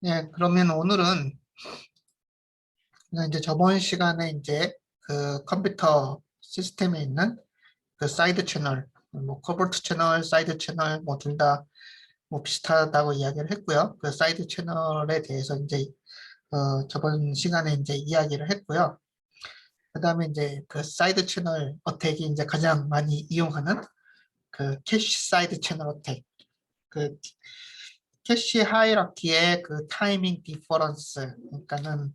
예, 그러면 오늘은 이제 저번 시간에 이제 그 컴퓨터 시스템에 있는 그 사이드 채널, 뭐 커버트 채널, 사이드 채널 뭐 둘 다 뭐 비슷하다고 이야기를 했고요. 그 사이드 채널에 대해서 이제 저번 시간에 이제 이야기를 했고요. 그다음에 이제 그 사이드 채널 어택이 이제 가장 많이 이용하는 그 캐시 사이드 채널 어택, 그 캐시 하이라키의 그 타이밍 디퍼런스, 그러니까는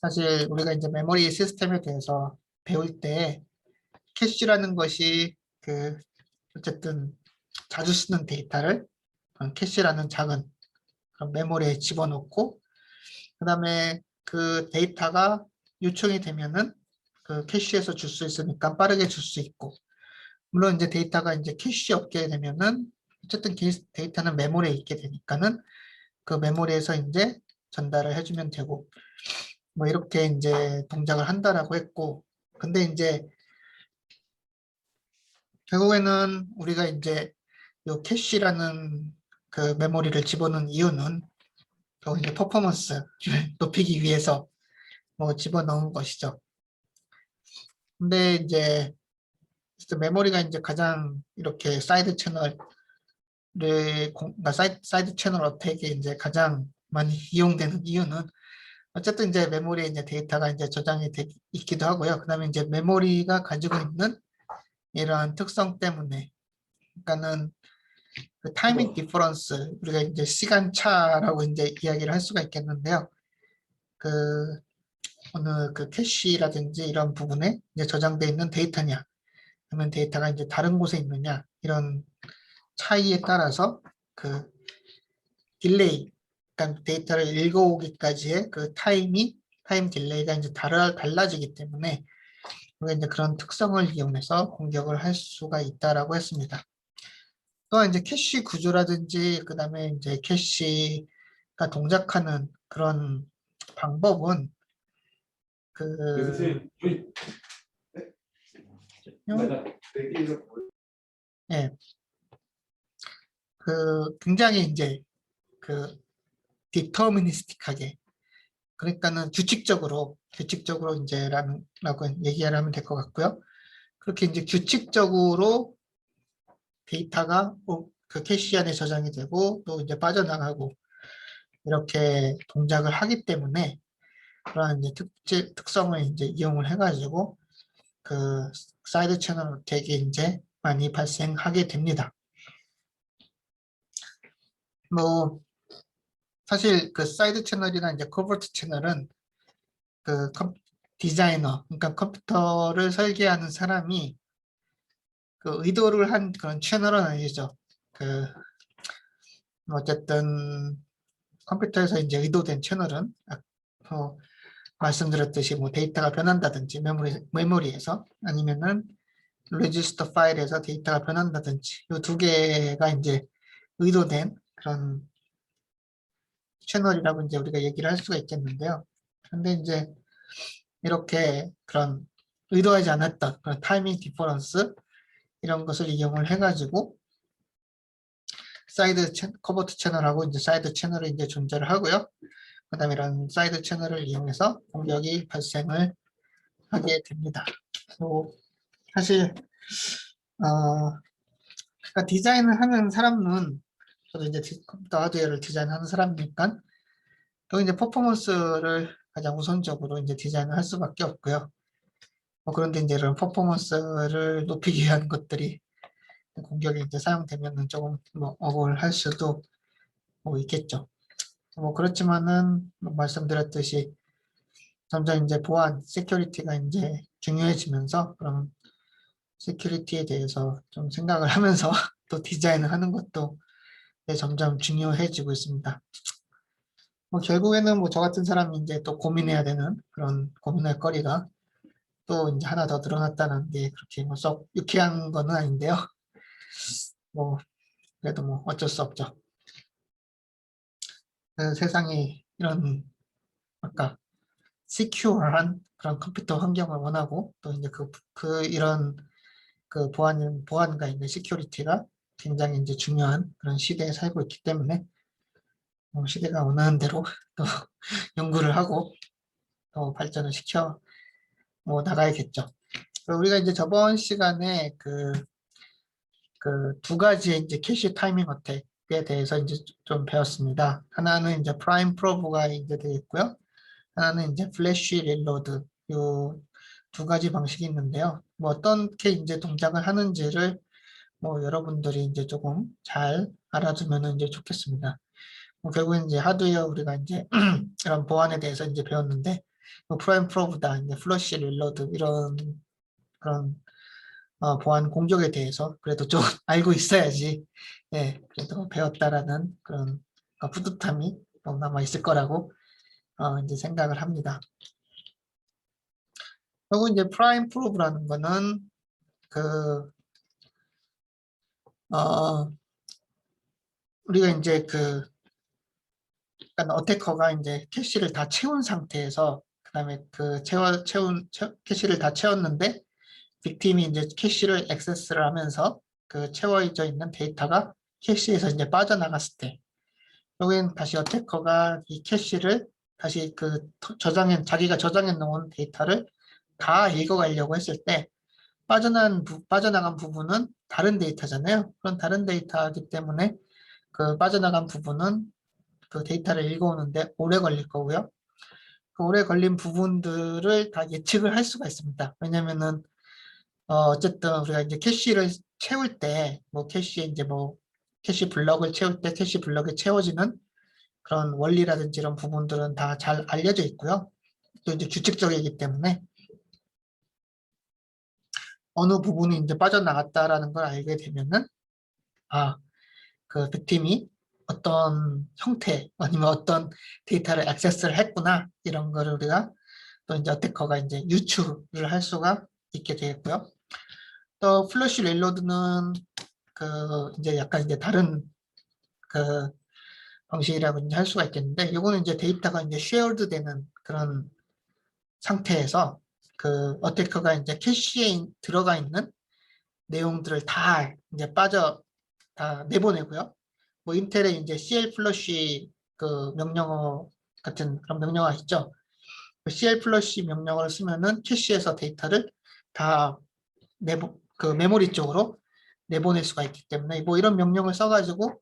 사실 우리가 이제 메모리 시스템에 대해서 배울 때 캐시라는 것이 그 어쨌든 자주 쓰는 데이터를 그런 캐시라는 작은 그런 메모리에 집어넣고 그다음에 그 데이터가 요청이 되면은 그 캐시에서 줄 수 있으니까 빠르게 줄 수 있고 물론 이제 데이터가 이제 캐시 없게 되면은 어쨌든 데이터는 메모리에 있게 되니까는 그 메모리에서 이제 전달을 해주면 되고 뭐 이렇게 이제 동작을 한다라고 했고 근데 이제 결국에는 우리가 이제 요 캐시라는 그 메모리를 집어넣은 이유는 결국 이제 퍼포먼스를 높이기 위해서 뭐 집어넣은 것이죠. 근데 이제 메모리가 이제 가장 이렇게 사이드 채널을 그러니까 사이드 채널 어택이 이제 가장 많이 이용되는 이유는 어쨌든 이제 메모리에 이제 데이터가 이제 저장이 있기도 하고요. 그다음에 이제 메모리가 가지고 있는 이러한 특성 때문에 그러니까는 그 타이밍 디퍼런스 우리가 이제 시간차라고 이제 이야기를 할 수가 있겠는데요. 그 어느 그 캐시라든지 이런 부분에 이제 저장돼 있는 데이터냐, 아니면 데이터가 이제 다른 곳에 있느냐 이런 차이에 따라서 그 딜레이, 그러니까 데이터를 읽어오기까지의 그 타임 딜레이가 이제 달라지기 때문에 우리가 이제 그런 특성을 이용해서 공격을 할 수가 있다라고 했습니다. 또한 이제 캐시 구조라든지 그다음에 이제 캐시가 동작하는 그런 방법은 그 예, 그 굉장히 이제 그 디터미니스틱하게 그러니까는 규칙적으로 이제 라고 얘기를 하면 될 것 같고요. 그렇게 이제 규칙적으로 데이터가 그 캐시 안에 저장이 되고 또 이제 빠져나가고 이렇게 동작을 하기 때문에 그런 이제 특성을 이제 이용을 해가지고 그 사이드 채널 어택이 이제 많이 발생하게 됩니다. 뭐 사실 그 사이드 채널이나 이제 커버트 채널은 그 디자이너, 그러니까 컴퓨터를 설계하는 사람이 그 의도를 한 그런 채널은 아니죠. 그 어쨌든 컴퓨터에서 이제 의도된 채널은 어, 말씀드렸듯이 뭐 데이터가 변한다든지 메모리에서 아니면은 레지스터 파일에서 데이터가 변한다든지 이 두 개가 이제 의도된 그런 채널이라고 이제 우리가 얘기를 할 수가 있겠는데요. 근데 이제 이렇게 그런 의도하지 않았던 그런 타이밍 디퍼런스 이런 것을 이용을 해가지고 커버트 채널하고 이제 사이드 채널이 이제 존재를 하고요. 그다음에 이런 사이드 채널을 이용해서 공격이 발생을 하게 됩니다. 그리고 사실 그러니까 디자인을 하는 사람은 저도 이제 컴퓨터 하드웨어를 디자인하는 사람이니까 또 이제 퍼포먼스를 가장 우선적으로 이제 디자인을 할 수밖에 없고요. 뭐 그런데 이제 이런 퍼포먼스를 높이기 위한 것들이 공격에 이제 사용되면은 조금 뭐 억울할 수도 뭐 있겠죠. 뭐 그렇지만은 뭐 말씀드렸듯이 점점 이제 보안, 세큐리티가 이제 중요해지면서 그런 세큐리티에 대해서 좀 생각을 하면서 또 디자인을 하는 것도 점점 중요해지고 있습니다. 뭐 결국에는 뭐 저 같은 사람이 이제 또 고민해야 되는 그런 고민할 거리가 또 이제 하나 더 늘어났다는 게 그렇게 뭐 썩 유쾌한 거는 아닌데요. 뭐 그래도 뭐 어쩔 수 없죠. 그 세상이 이런 아까 시큐어한 그런 컴퓨터 환경을 원하고 또 이제 이런 그 보안과 있는 시큐리티가 굉장히 이제 중요한 그런 시대에 살고 있기 때문에 시대가 원하는 대로 또 연구를 하고 또 발전을 시켜 뭐 나가야겠죠. 우리가 이제 저번 시간에 그 두 가지의 이제 캐시 타이밍 어택에 대해서 이제 좀 배웠습니다. 하나는 이제 프라임 프로브가 이제 되겠고요. 하나는 이제 플래시 릴로드 요 두 가지 방식이 있는데요. 뭐 어떻게 이제 동작을 하는지를 뭐 여러분들이 이제 조금 잘 알아두면 이제 좋겠습니다. 뭐 결국은 이제 하드웨어 우리가 이제 이런 보안에 대해서 이제 배웠는데 뭐 프라임 프로브다 이제 플러시 릴로드 이런 그런 보안 공격에 대해서 그래도 좀 알고 있어야지 예 그래도 배웠다라는 그런 뿌듯함이 또 남아 있을 거라고 이제 생각을 합니다. 그리고 이제 프라임 프로브라는 거는 그 우리가 이제 그러니까 어태커가 이제 캐시를 다 채운 상태에서 그다음에 캐시를 다 채웠는데 빅팀이 이제 캐시를 액세스를 하면서 그 채워져 있는 데이터가 캐시에서 이제 빠져나갔을 때 여기는 다시 어태커가 이 캐시를 다시 자기가 저장해 놓은 데이터를 다 읽어가려고 했을 때 빠져나간 부분은 다른 데이터잖아요. 그런 다른 데이터이기 때문에 그 빠져나간 부분은 그 데이터를 읽어오는데 오래 걸릴 거고요. 그 오래 걸린 부분들을 다 예측을 할 수가 있습니다. 왜냐면은 어쨌든 우리가 이제 캐시를 채울 때 뭐 캐시 블럭을 채울 때 캐시 블럭이 채워지는 그런 원리라든지 이런 부분들은 다 잘 알려져 있고요. 또 이제 규칙적이기 때문에 어느 부분이 이제 빠져나갔다라는 걸 알게 되면은 그 빅팀이 어떤 형태 아니면 어떤 데이터를 액세스를 했구나 이런 거를 우리가 또 이제 어태커가 이제 유추를 할 수가 있게 되겠고요. 또 플러시 릴로드는 이제 약간 이제 다른 그 방식이라고 이제 할 수가 있겠는데 이거는 이제 데이터가 이제 쉐어드 되는 그런 상태에서 그 어태커가 이제 캐시에 들어가 있는 내용들을 다 이제 다 내보내고요. 뭐 인텔의 이제 CL 플러시 그 명령어 같은 그런 명령어가 있죠. 그 CL 플러시 명령어를 쓰면은 캐시에서 데이터를 다 그 메모리 쪽으로 내보낼 수가 있기 때문에 뭐 이런 명령을 써가지고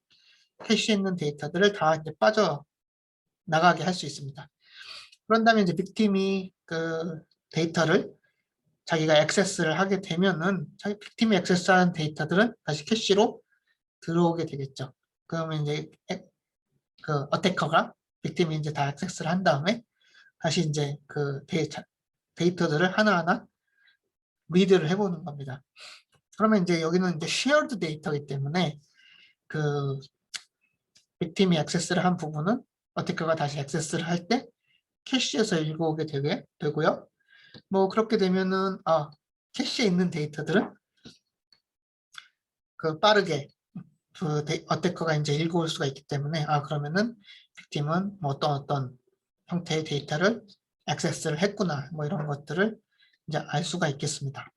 캐시에 있는 데이터들을 다 이제 빠져 나가게 할 수 있습니다. 그런 다음에 이제 빅팀이 그 데이터를 자기가 액세스를 하게 되면은 빅팀이 액세스한 데이터들은 다시 캐시로 들어오게 되겠죠. 그러면 이제 그 어태커가 빅팀이 이제 다 액세스를 한 다음에 다시 이제 그 데이터들을 하나하나 리드를 해보는 겁니다. 그러면 이제 여기는 이제 shared 데이터이기 때문에 그 빅팀이 액세스를 한 부분은 어태커가 다시 액세스를 할 때 캐시에서 읽어오게 되고요. 뭐 그렇게 되면은 캐시에 있는 데이터들은 그 빠르게 어태커가 이제 읽어올 수가 있기 때문에 그러면은 빅팀은 뭐 어떤 형태의 데이터를 액세스를 했구나 뭐 이런 것들을 이제 알 수가 있겠습니다.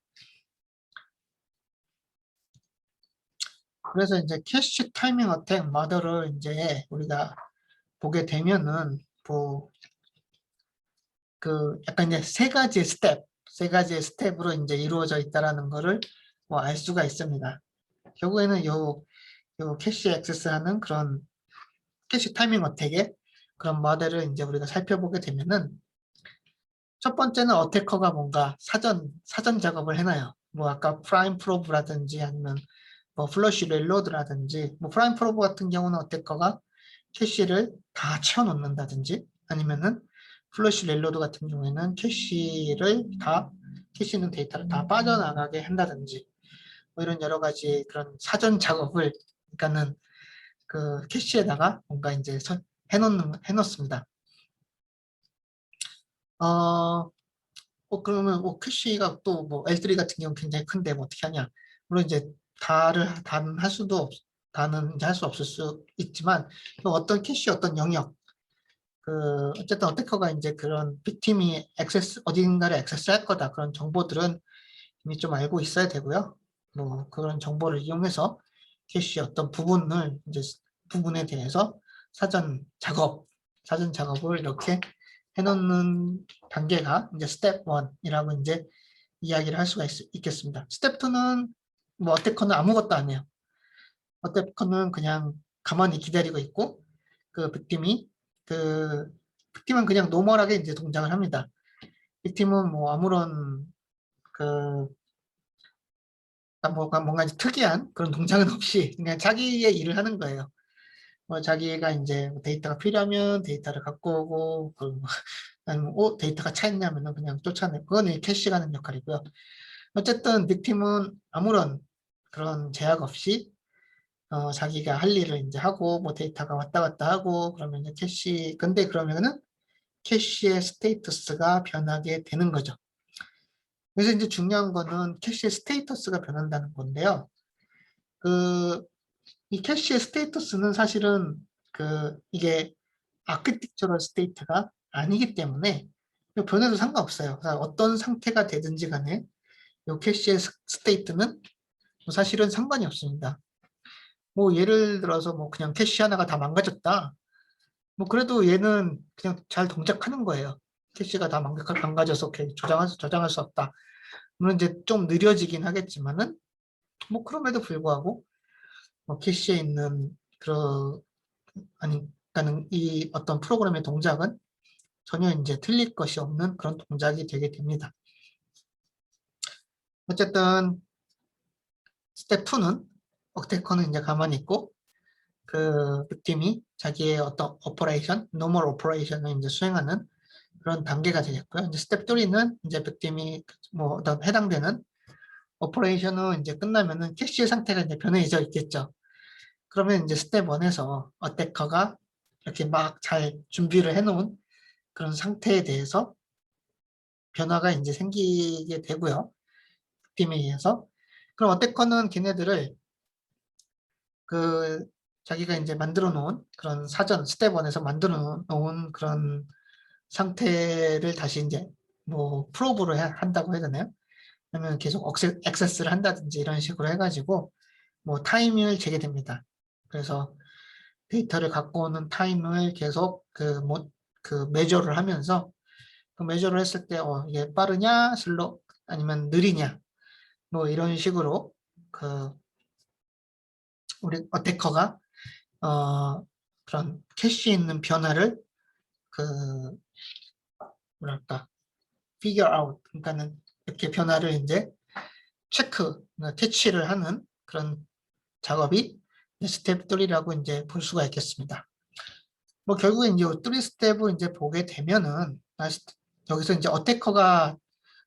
그래서 이제 캐시 타이밍 어택 모델을 이제 우리가 보게 되면은 약간 이제 세 가지의 스텝으로 이제 이루어져 있다라는 거를 뭐 알 수가 있습니다. 결국에는 요 캐시 액세스하는 그런 캐시 타이밍 어택의 그런 모델을 이제 우리가 살펴보게 되면은 첫 번째는 어태커가 뭔가 사전 작업을 해놔요. 뭐 아까 프라임 프로브라든지 아니면 뭐 플러시 릴로드라든지 뭐 프라임 프로브 같은 경우는 어태커가 캐시를 다 채워 놓는다든지 아니면은 플러시 릴로드 같은 경우에는 캐시 있는 데이터를 다 빠져나가게 한다든지 뭐 이런 여러 가지 그런 사전 작업을 그러니까는 그 캐시에다가 뭔가 이제 해놓습니다. 그러면 뭐 캐시가 또 뭐 L3 같은 경우 굉장히 큰데 뭐 어떻게 하냐? 물론 이제 다는 이제 할 수 없을 수 있지만 또 어떤 캐시 어떤 영역 어쨌든 어태커가 이제 그런 빅팀이 어딘가를 액세스할 거다 그런 정보들은 이미 좀 알고 있어야 되고요. 뭐 그런 정보를 이용해서 캐시 어떤 부분에 대해서 사전 작업을 이렇게 해놓는 단계가 이제 스텝 1이라고 이제 이야기를 할 수가 있겠습니다. 스텝 2는 뭐 어테커는 아무것도 안 해요. 어테커는 그냥 가만히 기다리고 있고 그 빅팀은 그냥 노멀하게 이제 동작을 합니다. 빅팀은 뭐 아무런 그 뭔가 특이한 그런 동작은 없이 그냥 자기의 일을 하는 거예요. 뭐 자기가 이제 데이터가 필요하면 데이터를 갖고 오고 아니면 데이터가 차있냐면 그냥 쫓아내고 그거는 캐시가 하는 역할이고요. 어쨌든 빅팀은 아무런 그런 제약 없이 자기가 할 일을 이제 하고 뭐 데이터가 왔다 갔다 하고 그러면 이제 근데 그러면은 캐시의 스테이터스가 변하게 되는 거죠. 그래서 이제 중요한 거는 캐시의 스테이터스가 변한다는 건데요. 이 캐시의 스테이터스는 사실은 이게 아키텍처럴 스테이트가 아니기 때문에 변해도 상관없어요. 어떤 상태가 되든지 간에 이 캐시의 스테이트는 사실은 상관이 없습니다. 뭐 예를 들어서 뭐 그냥 캐시 하나가 다 망가졌다. 뭐 그래도 얘는 그냥 잘 동작하는 거예요. 캐시가 다 망가져서 저장할 수 없다. 물론 이제 좀 느려지긴 하겠지만은 뭐 그럼에도 불구하고 뭐 캐시에 있는 그러니까는 이 어떤 프로그램의 동작은 전혀 이제 틀릴 것이 없는 그런 동작이 되게 됩니다. 어쨌든 스텝 2는 어테커는 이제 가만히 있고 그 빅팀이 자기의 어떤 노멀 오퍼레이션을 이제 수행하는 그런 단계가 되겠고요. 이제 스텝 3는 이제 빅팀이 뭐 어떤 해당되는 오퍼레이션은 이제 끝나면은 캐시의 상태가 이제 변해져 있겠죠. 그러면 이제 스텝 1에서 어테커가 이렇게 막 잘 준비를 해놓은 그런 상태에 대해서 변화가 이제 생기게 되고요. 팀에 의해서. 그럼 어테커는 걔네들을 자기가 이제 만들어 놓은 그런 사전 스텝 1에서 만들어 놓은 그런 상태를 다시 이제 뭐 프로브를 한다고 해야 되나요? 아니면 계속 액세스를 한다든지 이런 식으로 해가지고 뭐 타임을 재게 됩니다. 그래서 데이터를 갖고 오는 타임을 계속 매저를 하면서 그 매저를 했을 때 이게 빠르냐 슬로 아니면 느리냐 뭐 이런 식으로 우리 어테커가 그런 캐시에 있는 변화를 그 뭐랄까 figure out 그러니까는 이렇게 변화를 이제 캐치를 하는 그런 작업이 스텝 3라고 이제 볼 수가 있겠습니다. 뭐 결국에 이제 3 스텝을 이제 보게 되면은 여기서 이제 어테커가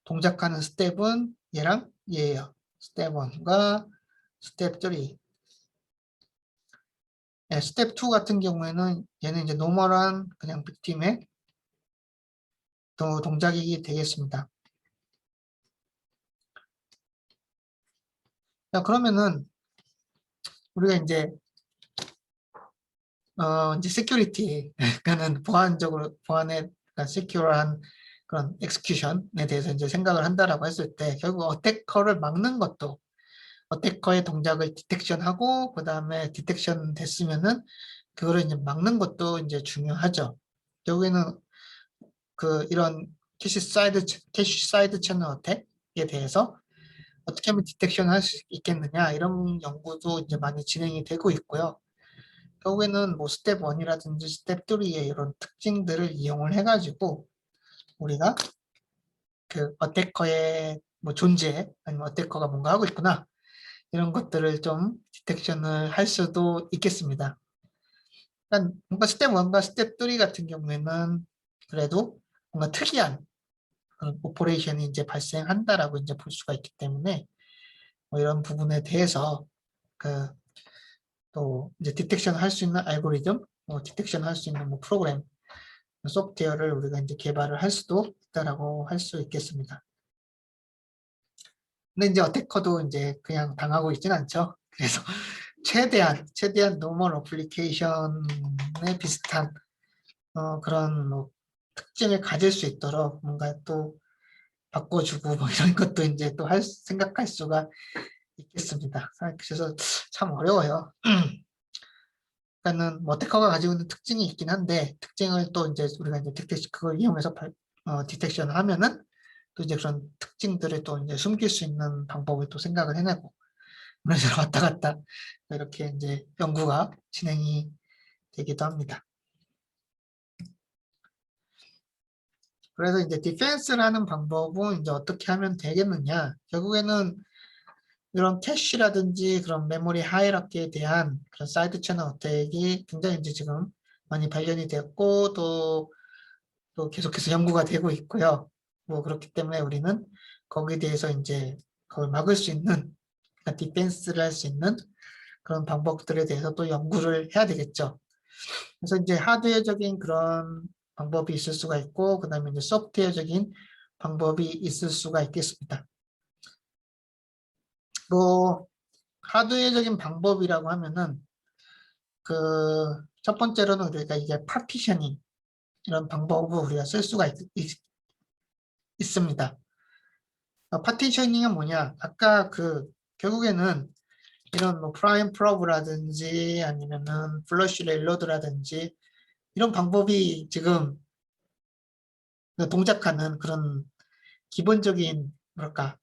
동작하는 스텝은 얘랑 얘예요. 스텝 1과 스텝 3. 네, 스텝 2 같은 경우에는 얘는 이제 노멀한 그냥 빅팀의 동작이 되겠습니다. 자, 그러면은 우리가 이제 이제 시큐리티, 그러니까는 보안의 시큐어한 그런 엑스큐션에 대해서 이제 생각을 한다라고 했을 때 결국 어태커를 막는 것도 어태커의 동작을 디텍션하고 그 다음에 디텍션 됐으면은 그거를 이제 막는 것도 이제 중요하죠. 결국에는 이런 캐시 사이드 채널 어택에 대해서 어떻게 하면 디텍션 할 수 있겠느냐 이런 연구도 이제 많이 진행이 되고 있고요. 결국에는 뭐 스텝 1이라든지 스텝 3의 이런 특징들을 이용을 해가지고 우리가 어태커의 뭐 존재 아니면 어태커가 뭔가 하고 있구나 이런 것들을 좀 디텍션을 할 수도 있겠습니다. 그러니까 뭔가 스텝 1과 스텝 3 같은 경우에는 그래도 뭔가 특이한 그런 오퍼레이션이 이제 발생한다라고 이제 볼 수가 있기 때문에 뭐 이런 부분에 대해서 또 이제 디텍션 할 수 있는 알고리즘, 디텍션 할 수 있는 뭐 프로그램, 소프트웨어를 우리가 이제 개발을 할 수도 있다라고 할 수 있겠습니다. 근데 이제 어태커도 이제 그냥 당하고 있진 않죠. 그래서 최대한 노멀 어플리케이션에 비슷한 그런 뭐 특징을 가질 수 있도록 뭔가 또 바꿔주고 뭐 이런 것도 이제 또 생각할 수가 있겠습니다. 그래서 참 어려워요. 그러니까는 뭐 어태커가 가지고 있는 특징이 있긴 한데 특징을 또 이제 우리가 이제 그걸 이용해서 디텍션을 하면은 또 이제 그런 특징들을 또 이제 숨길 수 있는 방법을 또 생각을 해내고 그래서 왔다 갔다 이렇게 이제 연구가 진행이 되기도 합니다. 그래서 이제 디펜스라는 방법은 이제 어떻게 하면 되겠느냐? 결국에는 이런 캐시라든지 그런 메모리 하이라키에 대한 그런 사이드 채널 어택이 굉장히 이제 지금 많이 발견이 되었고 또 계속해서 연구가 되고 있고요. 뭐 그렇기 때문에 우리는 거기에 대해서 이제 그걸 막을 수 있는 그러니까 디펜스를 할 수 있는 그런 방법들에 대해서 또 연구를 해야 되겠죠. 그래서 이제 하드웨어적인 그런 방법이 있을 수가 있고 그다음에 이제 소프트웨어적인 방법이 있을 수가 있겠습니다. 뭐 하드웨어적인 방법이라고 하면은 그 첫 번째로는 우리가 이게 파티셔닝 이런 방법을 우리가 쓸 수가 있습니다. 파티셔닝은 뭐냐? 아까 그 결국에는 이런 뭐 프라임 프로브라든지 아니면은 플러시 레일로드라든지 이런 방법이 지금 동작하는 그런 기본적인 뭐랄까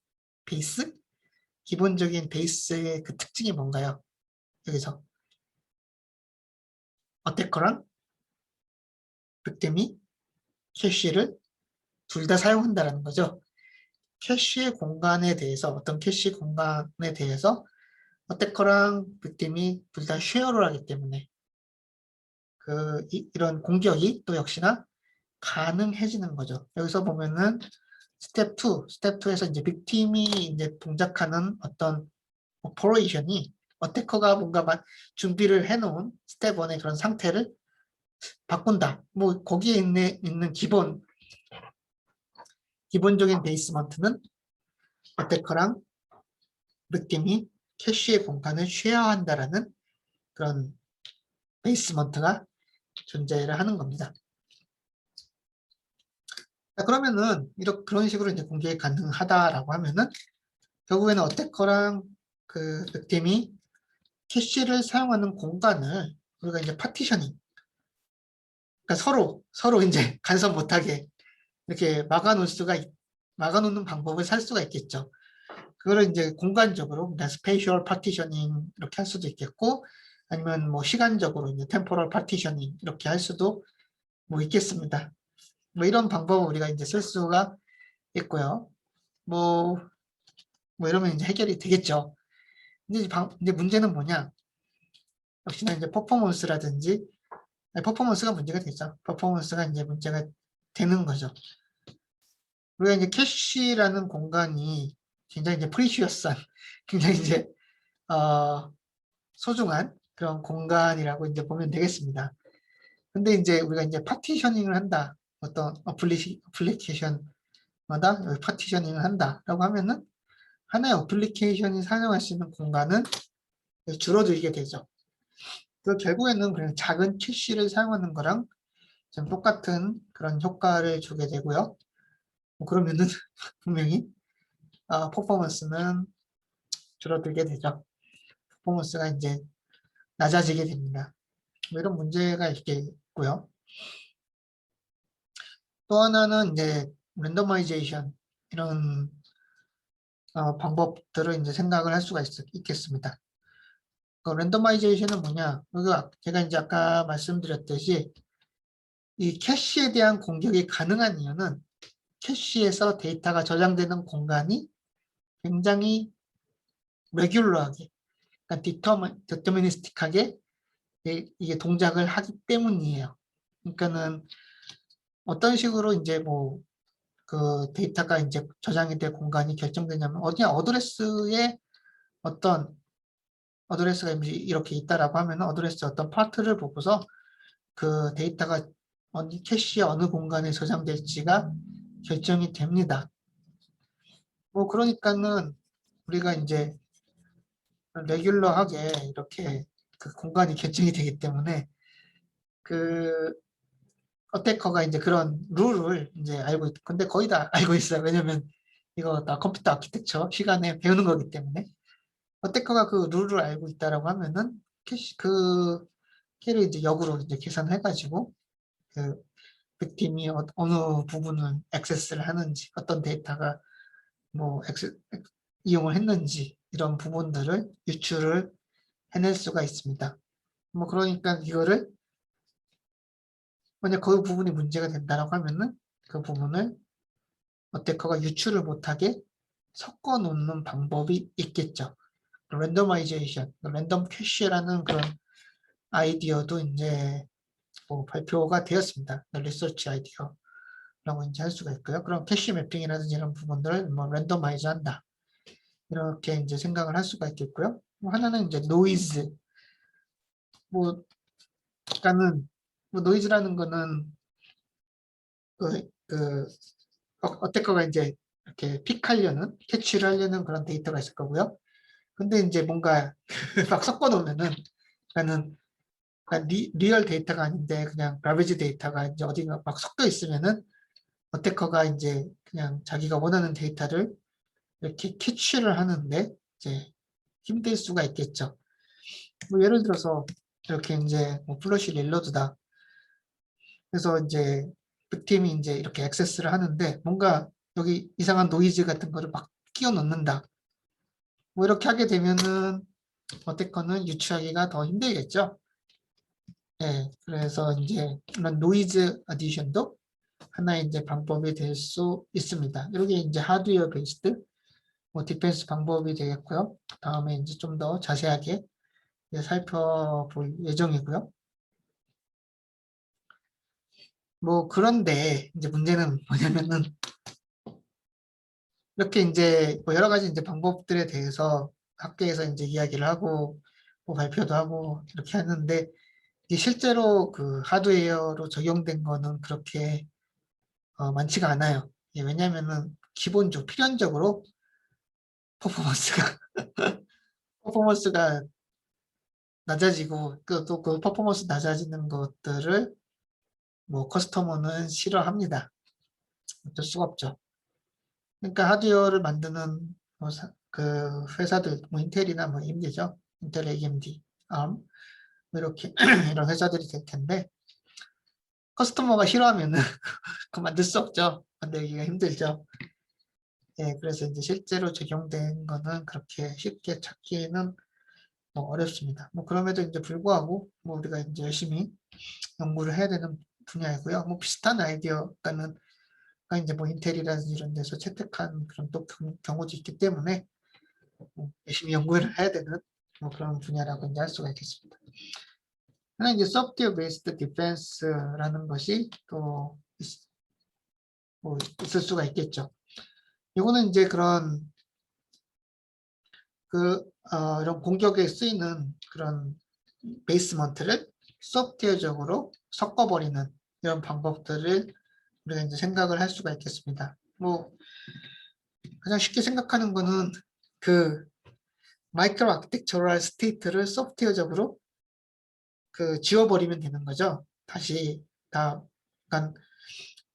베이스? 기본적인 베이스의 그 특징이 뭔가요? 여기서 어태커랑 빅팀이 캐시를 둘 다 사용한다라는 거죠. 캐시 공간에 대해서 어떤 캐시 공간에 대해서 어태커랑 빅팀이 둘 다 쉐어를 하기 때문에 이런 공격이 또 역시나 가능해지는 거죠. 여기서 보면은 스텝 2에서 이제 빅팀이 이제 동작하는 어떤 오퍼레이션이 어태커가 뭔가 준비를 해놓은 스텝 1의 그런 상태를 바꾼다. 뭐 거기에 있는 기본적인 베이스먼트는 어태커랑 빅팀이 캐시의 공간을 쉐어한다라는 그런 베이스먼트가 존재를 하는 겁니다. 자, 그러면은 그런 식으로 이제 공격이 가능하다라고 하면은 결국에는 어태커랑 그 빅팀이 캐시를 사용하는 공간을 우리가 이제 파티셔닝, 그러니까 서로 이제 간섭 못하게 이렇게 막아놓는 방법을 살 수가 있겠죠. 그거를 이제 공간적으로, 그러니까 스페이셜 파티셔닝 이렇게 할 수도 있겠고, 아니면 뭐 시간적으로 이제 템포럴 파티셔닝 이렇게 할 수도 뭐 있겠습니다. 뭐 이런 방법을 우리가 이제 쓸 수가 있고요. 뭐 이러면 이제 해결이 되겠죠. 근데 이제 문제는 뭐냐? 역시나 이제 퍼포먼스라든지, 퍼포먼스가 문제가 되죠. 퍼포먼스가 이제 문제가 되는 거죠. 우리가 이제 캐시라는 공간이 굉장히 이제 프리시어스한, 굉장히 이제 소중한 그런 공간이라고 이제 보면 되겠습니다. 근데 이제 우리가 이제 파티셔닝을 한다. 어떤 어플리케이션마다 파티셔닝을 한다라고 하면은 하나의 어플리케이션이 사용할 수 있는 공간은 줄어들게 되죠. 그 결국에는 그냥 작은 캐시를 사용하는 거랑 좀 똑같은 그런 효과를 주게 되고요. 뭐 그러면은 분명히 퍼포먼스는 줄어들게 되죠. 퍼포먼스가 이제 낮아지게 됩니다. 뭐 이런 문제가 있고요. 또 하나는 이제 랜더마이제이션 이런 방법들을 이제 생각을 할 수가 있겠습니다. 그 랜더마이제이션은 뭐냐? 제가 이제 아까 말씀드렸듯이 이 캐시에 대한 공격이 가능한 이유는 캐시에서 데이터가 저장되는 공간이 굉장히 레귤러하게, 그러니까 디터미니스틱하게 이게 동작을 하기 때문이에요. 그러니까는 어떤 식으로 이제 뭐 그 데이터가 이제 저장이 될 공간이 결정되냐면 어드레스에 어떤 어드레스가 이렇게 있다라고 하면 어드레스 어떤 파트를 보고서 그 데이터가 캐시의 어느 공간에 저장될지가 결정이 됩니다. 뭐 그러니까는 우리가 이제 레귤러하게 이렇게 그 공간이 결정이 되기 때문에 그 어태커가 이제 그런 룰을 이제 알고 근데 거의 다 알고 있어요. 왜냐면 이거 다 컴퓨터 아키텍처 시간에 배우는 거기 때문에 어태커가 그 룰을 알고 있다라고 하면은 캐시 K를 이제 역으로 이제 계산해가지고 그 빅팀이 어느 부분을 액세스를 하는지, 어떤 데이터가 뭐 이용을 했는지 이런 부분들을 유출을 해낼 수가 있습니다. 뭐 그러니까 이거를 만약 그 부분이 문제가 된다라고 하면은 그 부분을 어태커가 유출을 못하게 섞어 놓는 방법이 있겠죠. 랜더마이제이션, 랜덤 캐시라는 그런 아이디어도 이제 뭐 발표가 되었습니다. 리서치 아이디어라고 이제 할 수가 있고요. 그럼 캐시 매핑이라든지 이런 부분들을 뭐 랜더마이즈 한다. 이렇게 이제 생각을 할 수가 있겠고요. 뭐 하나는 이제 노이즈. 뭐, 그러니까는 뭐 노이즈라는 거는 그 어태커가 이제 이렇게 픽하려는, 캐치를 하려는 그런 데이터가 있을 거고요. 근데 이제 뭔가 막 섞어 놓으면은, 그러니까는 리얼 데이터가 아닌데 그냥 가베지 데이터가 이제 어디가 막 섞여 있으면은 어태커가 이제 그냥 자기가 원하는 데이터를 이렇게 캐치를 하는데 이제 힘들 수가 있겠죠. 뭐 예를 들어서 이렇게 이제 뭐 플러시 릴러드다. 그래서 이제 그 팀이 이제 이렇게 액세스를 하는데 뭔가 여기 이상한 노이즈 같은 거를 막 끼워 넣는다. 뭐 이렇게 하게 되면은 어태커는 유추하기가 더 힘들겠죠. 예, 그래서 이제 이런 노이즈 어디션도 하나의 이제 방법이 될 수 있습니다. 이게 이제 하드웨어 베이스드 뭐 디펜스 방법이 되겠고요. 다음에 이제 좀 더 자세하게 살펴볼 예정이고요. 뭐 그런데 이제 문제는 뭐냐면은 이렇게 이제 뭐 여러 가지 이제 방법들에 대해서 학계에서 이제 이야기를 하고 뭐 발표도 하고 이렇게 하는데 이게 실제로 그 하드웨어로 적용된 거는 그렇게 많지가 않아요. 왜냐하면은 기본적으로 필연적으로 퍼포먼스가 퍼포먼스가 낮아지고 또 그 퍼포먼스 낮아지는 것들을 뭐 커스터머는 싫어합니다. 어쩔 수가 없죠. 그러니까 하드웨어를 만드는 그 회사들, 뭐 인텔이나 뭐 AMD죠. 인텔, AMD, ARM 뭐 이렇게 이런 회사들이 될 텐데 커스터머가 싫어하면은 그 만들 수 없죠. 만들기가 힘들죠. 예, 그래서 이제 실제로 적용된 거는 그렇게 쉽게 찾기는 뭐 어렵습니다. 뭐 그럼에도 이제 불구하고 뭐 우리가 이제 열심히 연구를 해야 되는 분야이고요. 뭐 비슷한 아이디어가는 이제 뭐 인텔이라든지 이런 데서 채택한 그런 또 경우도 있기 때문에 열심히 연구를 해야 되는 뭐 그런 분야라고 이제 할 수가 있겠습니다. 하나 이제 소프트웨어 베이스드 디펜스라는 것이 또 뭐 있을 수가 있겠죠. 이거는 이제 그런 이런 공격에 쓰이는 그런 베이스먼트를 소프트웨어적으로 섞어버리는 이런 방법들을 우리가 이제 생각을 할 수가 있겠습니다. 뭐 가장 쉽게 생각하는 거는 그 마이크로 아키텍처럴 스테이트를 소프트웨어적으로 그 지워버리면 되는 거죠. 다시 다 그러니까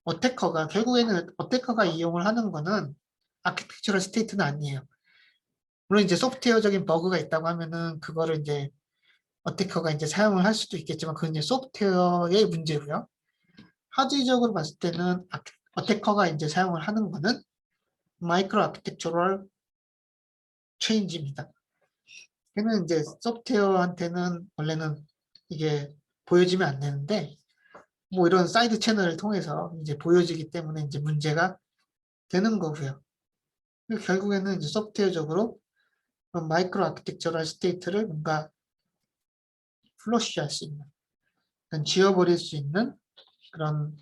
어태커가 결국에는 어태커가 이용을 하는 거는 아키텍처럴 스테이트는 아니에요. 물론 이제 소프트웨어적인 버그가 있다고 하면은 그거를 이제 어태커가 이제 사용을 할 수도 있겠지만 그건 이제 소프트웨어의 문제고요. 하드적으로 봤을 때는 어태커가 이제 사용을 하는 거는 마이크로 아키텍처럴 체인지입니다. 걔는 이제 소프트웨어한테는 원래는 이게 보여지면 안 되는데 뭐 이런 사이드 채널을 통해서 이제 보여지기 때문에 이제 문제가 되는 거고요. 결국에는 이제 소프트웨어적으로 마이크로 아키텍처럴 스테이트를 뭔가 플러시할 수 있는, 지워버릴 수 있는 그런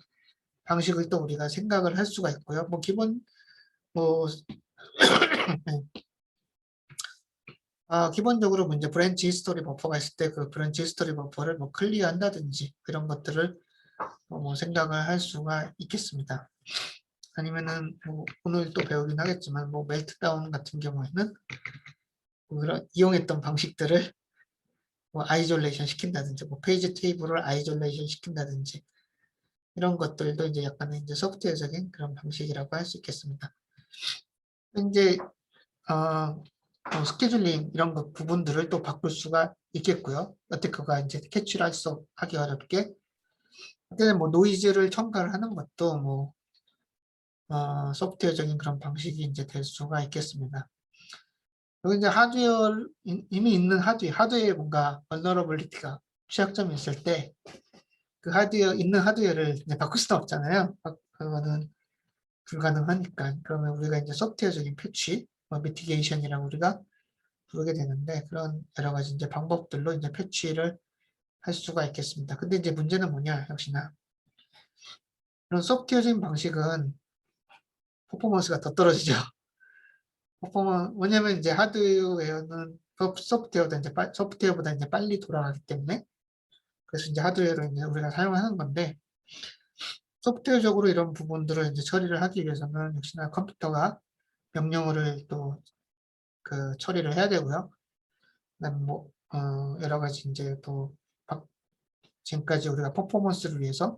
방식을 또 우리가 생각을 할 수가 있고요. 뭐 뭐 기본적으로 이제 브랜치 히스토리 버퍼가 있을 때 그 브랜치 히스토리 버퍼를 뭐 클리어한다든지 그런 것들을 뭐 생각을 할 수가 있겠습니다. 아니면은 뭐 오늘 또 배우긴 하겠지만 뭐 멜트다운 같은 경우에는 뭐 그런 이용했던 방식들을 뭐 아이졸레이션 시킨다든지 뭐 페이지 테이블을 아이졸레이션 시킨다든지 이런 것들도 이제 약간의 이제 소프트웨어적인 그런 방식이라고 할 수 있겠습니다. 이제 스케줄링 이런 것 부분들을 또 바꿀 수가 있겠고요. 어태커가 이제 캐치를 하기 어렵게. 그때는 뭐 노이즈를 첨가를 하는 것도 뭐 소프트웨어적인 그런 방식이 이제 될 수가 있겠습니다. 여기 이제 하드웨어 이미 있는 하드웨어에 뭔가 vulnerability가 취약점이 있을 때 그 있는 하드웨어를 이제 바꿀 수는 없잖아요. 그거는 불가능하니까. 그러면 우리가 이제 소프트웨어적인 패치, 미티게이션이라고 우리가 부르게 되는데 그런 여러 가지 이제 방법들로 이제 패치를 할 수가 있겠습니다. 근데 이제 문제는 뭐냐, 역시나 이런 소프트웨어적인 방식은 퍼포먼스가 더 떨어지죠. 왜냐면 이제 하드웨어는 소프트웨어보다 이제 빨리 돌아가기 때문에 그래서 이제 하드웨어를 이제 우리가 사용하는 건데 소프트웨어적으로 이런 부분들을 이제 처리를 하기 위해서는 역시나 컴퓨터가 명령어를 또 그 처리를 해야 되고요. 그다음 뭐 여러 가지 이제 또 지금까지 우리가 퍼포먼스를 위해서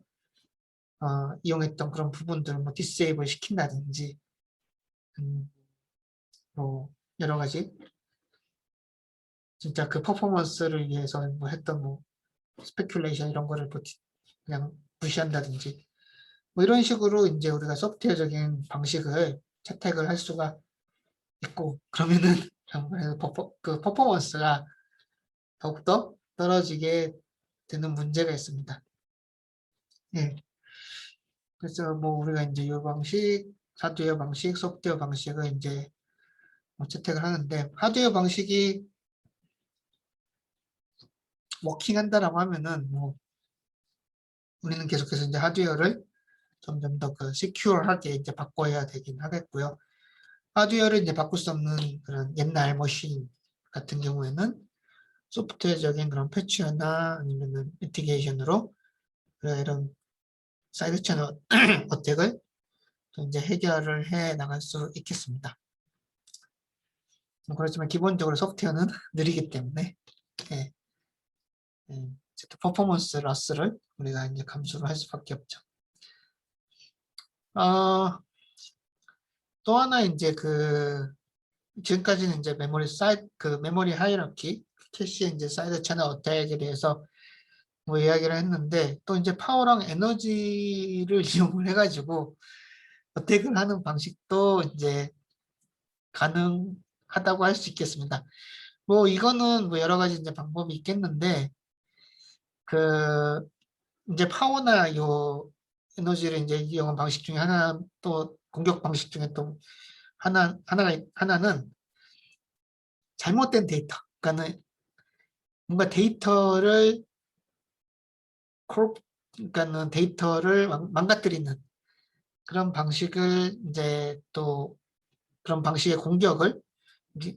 이용했던 그런 부분들을 뭐 디세이블 시킨다든지 뭐 여러 가지 진짜 그 퍼포먼스를 위해서 뭐 했던 뭐 스페큘레이션 이런 거를 뭐 그냥 무시한다든지 뭐 이런 식으로 이제 우리가 소프트웨어적인 방식을 채택을 할 수가 있고 그러면은 그 퍼포먼스가 더욱더 떨어지게 되는 문제가 있습니다. 예. 그래서 뭐 우리가 이제 이 방식, 하드웨어 방식, 소프트웨어 방식을 이제 뭐 채택을 하는데 하드웨어 방식이 워킹한다라고 하면은 뭐 우리는 계속해서 이제 하드웨어를 점점 더 그 시큐어하게 이제 바꿔야 되긴 하겠고요. 하드웨어를 이제 바꿀 수 없는 그런 옛날 머신 같은 경우에는 소프트웨어적인 그런 패치나 아니면은 미티게이션으로 이런 사이드 채널 어택을 이제 해결을 해 나갈 수 있겠습니다. 그렇지만 기본적으로 소프트웨어는 느리기 때문에 예, 퍼포먼스 러스를 우리가 이제 감수를 할 수밖에 없죠. 또 하나 이제 그 지금까지는 이제 메모리 하이라키 캐시의 이제 사이드 채널 어택에 대해서 뭐 이야기를 했는데 또 이제 파워랑 에너지를 이용을 해가지고 어택을 하는 방식도 이제 가능하다고 할 수 있겠습니다. 뭐 이거는 뭐 여러 가지 이제 방법이 있겠는데 그 이제 파워나 요 에너지를 이제 이용한 방식 중에 하나 또 공격 방식 중에 또 하나는 잘못된 데이터. 그러니까는 뭔가 그러니까는 데이터를 망가뜨리는 그런 방식을 이제 또 그런 방식의 공격을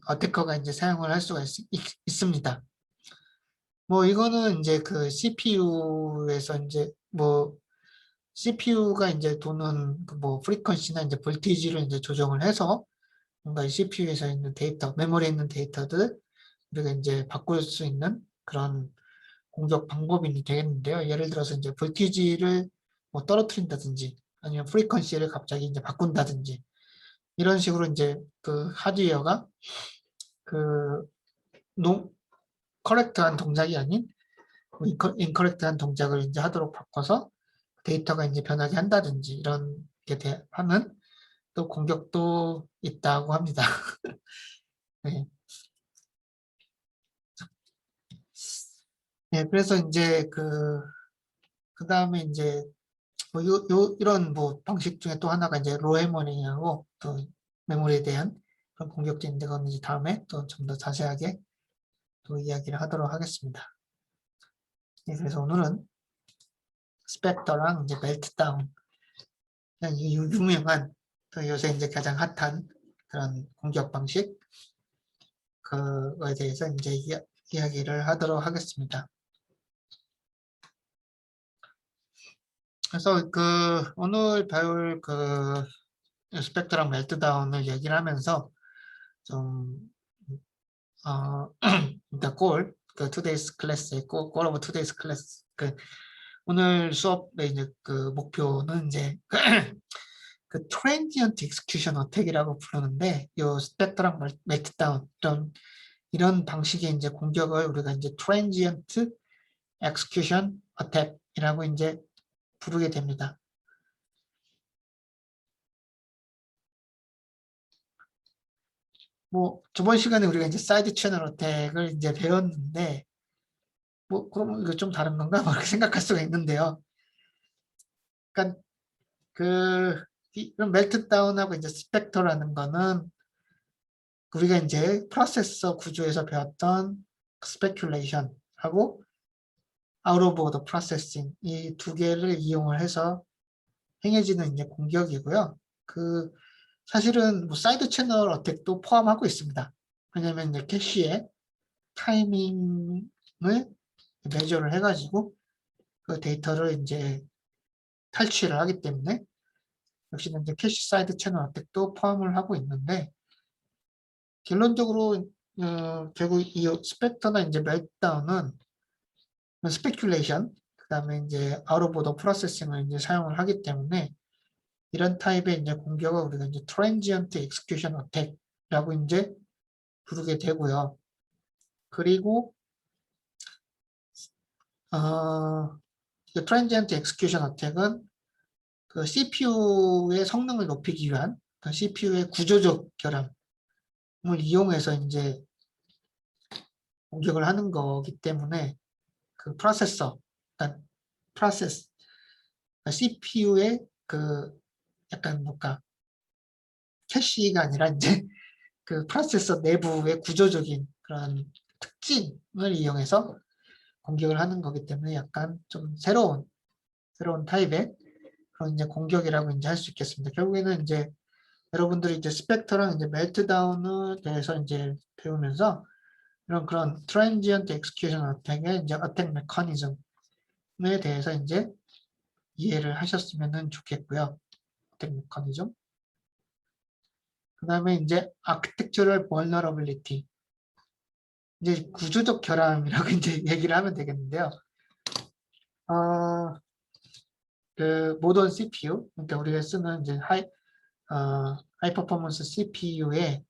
어태커가 이제 사용을 할 수가 있습니다. 뭐 이거는 이제 그 CPU에서 이제 뭐 CPU가 이제 도는 뭐 프리퀀시나 이제 볼티지를 이제 조정을 해서 뭔가 이 CPU에서 있는 메모리에 있는 데이터들 우리가 이제 바꿀 수 있는 그런 공격 방법이 되겠는데요. 예를 들어서 이제 볼티지를 뭐 떨어뜨린다든지 아니면 프리퀀시를 갑자기 이제 바꾼다든지 이런 식으로 이제 그 하드웨어가 그 커렉트한 동작이 아닌 인커렉트한 동작을 이제 하도록 바꿔서 데이터가 이제 변하게 한다든지 이런 게 하는 또 공격도 있다고 합니다. 네. 네, 그래서 이제 그 다음에 이제 뭐 이런 뭐 방식 중에 또 하나가 이제 로해머닝하고 또 메모리에 대한 그런 공격도 그건 이제 다음에 또 좀 더 자세하게 또 이야기를 하도록 하겠습니다. 네, 그래서 오늘은 스펙터랑 이제 멜트다운 이 유명한 또 요새 이제 가장 핫한 그런 공격 방식 그거에 대해서 이제 이야기를 하도록 하겠습니다. 그래서 오늘 배울 스펙트럼 멜트다운을 얘기를 하면서 좀 일단 today's class의 골 오브 today's class 오늘 수업의 이제 그 목표는 이제 그 트랜지언트 익스큐션 어택이라고 부르는데 요 스펙터랑 멜트다운 이런 방식의 이제 공격을 우리가 이제 트랜지언트 엑스큐션 어택이라고 이제 부르게 됩니다. 뭐 저번 시간에 우리가 이제 사이드 채널 어택을 이제 배웠는데 뭐 그럼 이거 좀 다른 건가? 뭐 이렇게 생각할 수가 있는데요. 그러니까 이런 멜트다운하고 이제 스펙터라는 거는 우리가 이제 프로세서 구조에서 배웠던 스페큘레이션하고 아웃 오브 오더 프로세싱 이 두 개를 이용을 해서 행해지는 이제 공격이고요. 사실은 뭐 사이드 채널 어택도 포함하고 있습니다. 왜냐하면 이제 캐시의 타이밍을 매저를 해가지고 그 데이터를 이제 탈취를 하기 때문에 역시나 이제 캐시 사이드 채널 어택도 포함을 하고 있는데 결론적으로 결국 이 스펙터나 이제 멜트다운은 스페큘레이션 그다음에 이제 아웃 오브 오더 프로세싱을 이제 사용을 하기 때문에 이런 타입의 이제 공격을 우리가 이제 트랜지언트 익스큐션 어택이라고 이제 부르게 되고요. 그리고 트랜지언트 익스큐션 어택은 그 CPU의 성능을 높이기 위한 그 CPU의 구조적 결함을 이용해서 이제 공격을 하는 거기 때문에 그 프로세서, 그러니까 프로세스, CPU의 그 약간 뭔가 캐시가 아니라 이제 그 프로세서 내부의 구조적인 그런 특징을 이용해서 공격을 하는 거기 때문에 약간 좀 새로운 타입의 그런 이제 공격이라고 이제 할 수 있겠습니다. 결국에는 이제 여러분들이 이제 스펙터랑 이제 멜트다운에 대해서 이제 배우면서 이런 그런 트랜지언트 엑스큐션 어택의 이제 어택 메커니즘에 대해서 이제 이해를 하셨으면 좋겠고요. 어택 메커니즘. 그 다음에 이제 아키텍처럴 벌너러빌리티. 이제 구조적 결함이라고 이제 얘기를 하면 되겠는데요. 그 모던 CPU, 그러니까 우리가 쓰는 이제 하이 퍼포먼스 CPU의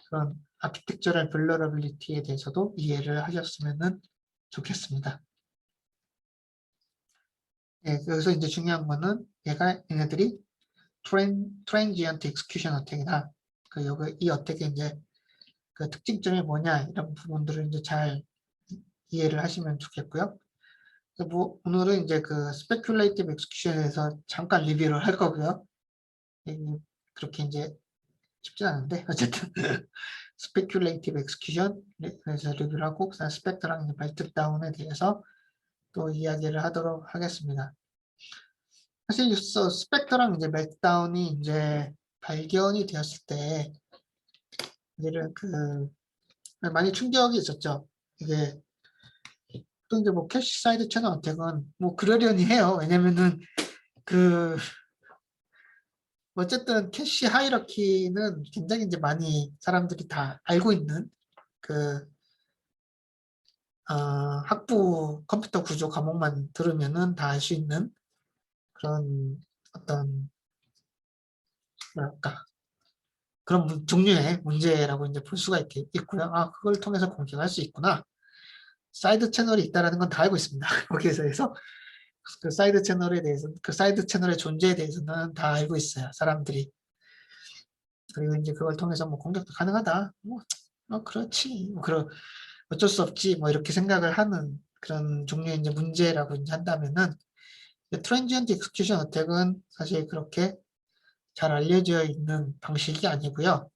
그런 아키텍처럴 벌너러빌리티에 대해서도 이해를 하셨으면 좋겠습니다. 예, 그래서 이제 중요한 거는 얘네들이 트랜지언트 익스큐션 어택이다. 이 어택의 이제 그 특징점이 뭐냐 이런 부분들을 이제 잘 이해를 하시면 좋겠고요. 뭐 오늘은 이제 그 스페큘레이티브 엑스큐션에서 잠깐 리뷰를 할 거고요. 그렇게 이제 쉽지 않은데 어쨌든 스페큘레이티브 엑스큐션에서 리뷰를 하고 스펙터랑 멜트다운에 대해서 또 이야기를 하도록 하겠습니다. 사실 스펙터랑 이제 멜트다운이 이제 발견이 되었을 때 이제는 많이 충격이 있었죠. 이게 또 이제 뭐 캐시 사이드 채널 어택은 뭐 그러려니 해요. 왜냐면은 그 어쨌든 캐시 하이러키는 굉장히 이제 많이 사람들이 다 알고 있는 학부 컴퓨터 구조 과목만 들으면은 다 알 수 있는 그런 어떤 뭐랄까 그런 종류의 문제라고 이제 볼 수가 있고요. 그걸 통해서 공격할 수 있구나. 사이드 채널이 있다라는 건 다 알고 있습니다. 거기에서 해서 그 사이드 채널에 대해서 그 사이드 채널의 존재에 대해서는 다 알고 있어요. 사람들이. 그리고 이제 그걸 통해서 뭐 공격도 가능하다. 그렇지. 어쩔 수 없지. 뭐 이렇게 생각을 하는 그런 종류의 이제 문제라고 이제 한다면은 트랜지언트 익스큐션 어택은 사실 그렇게 잘 알려져 있는 방식이 아니고요.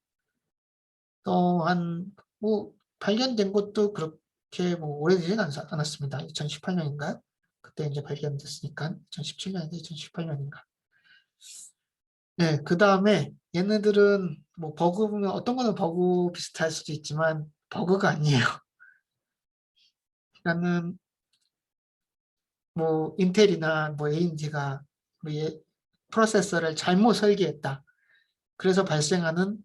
또한 뭐 발견된 것도 그렇게 뭐 오래되진 않았습니다. 2018년인가? 그때 이제 발견됐으니까 2017년인가 2018년인가. 네, 그 다음에 얘네들은 뭐 버그 보면 어떤 거는 버그 비슷할 수도 있지만 버그가 아니에요. 그러니까는 뭐 인텔이나 뭐 AMD가 프로세서를 잘못 설계했다. 그래서 발생하는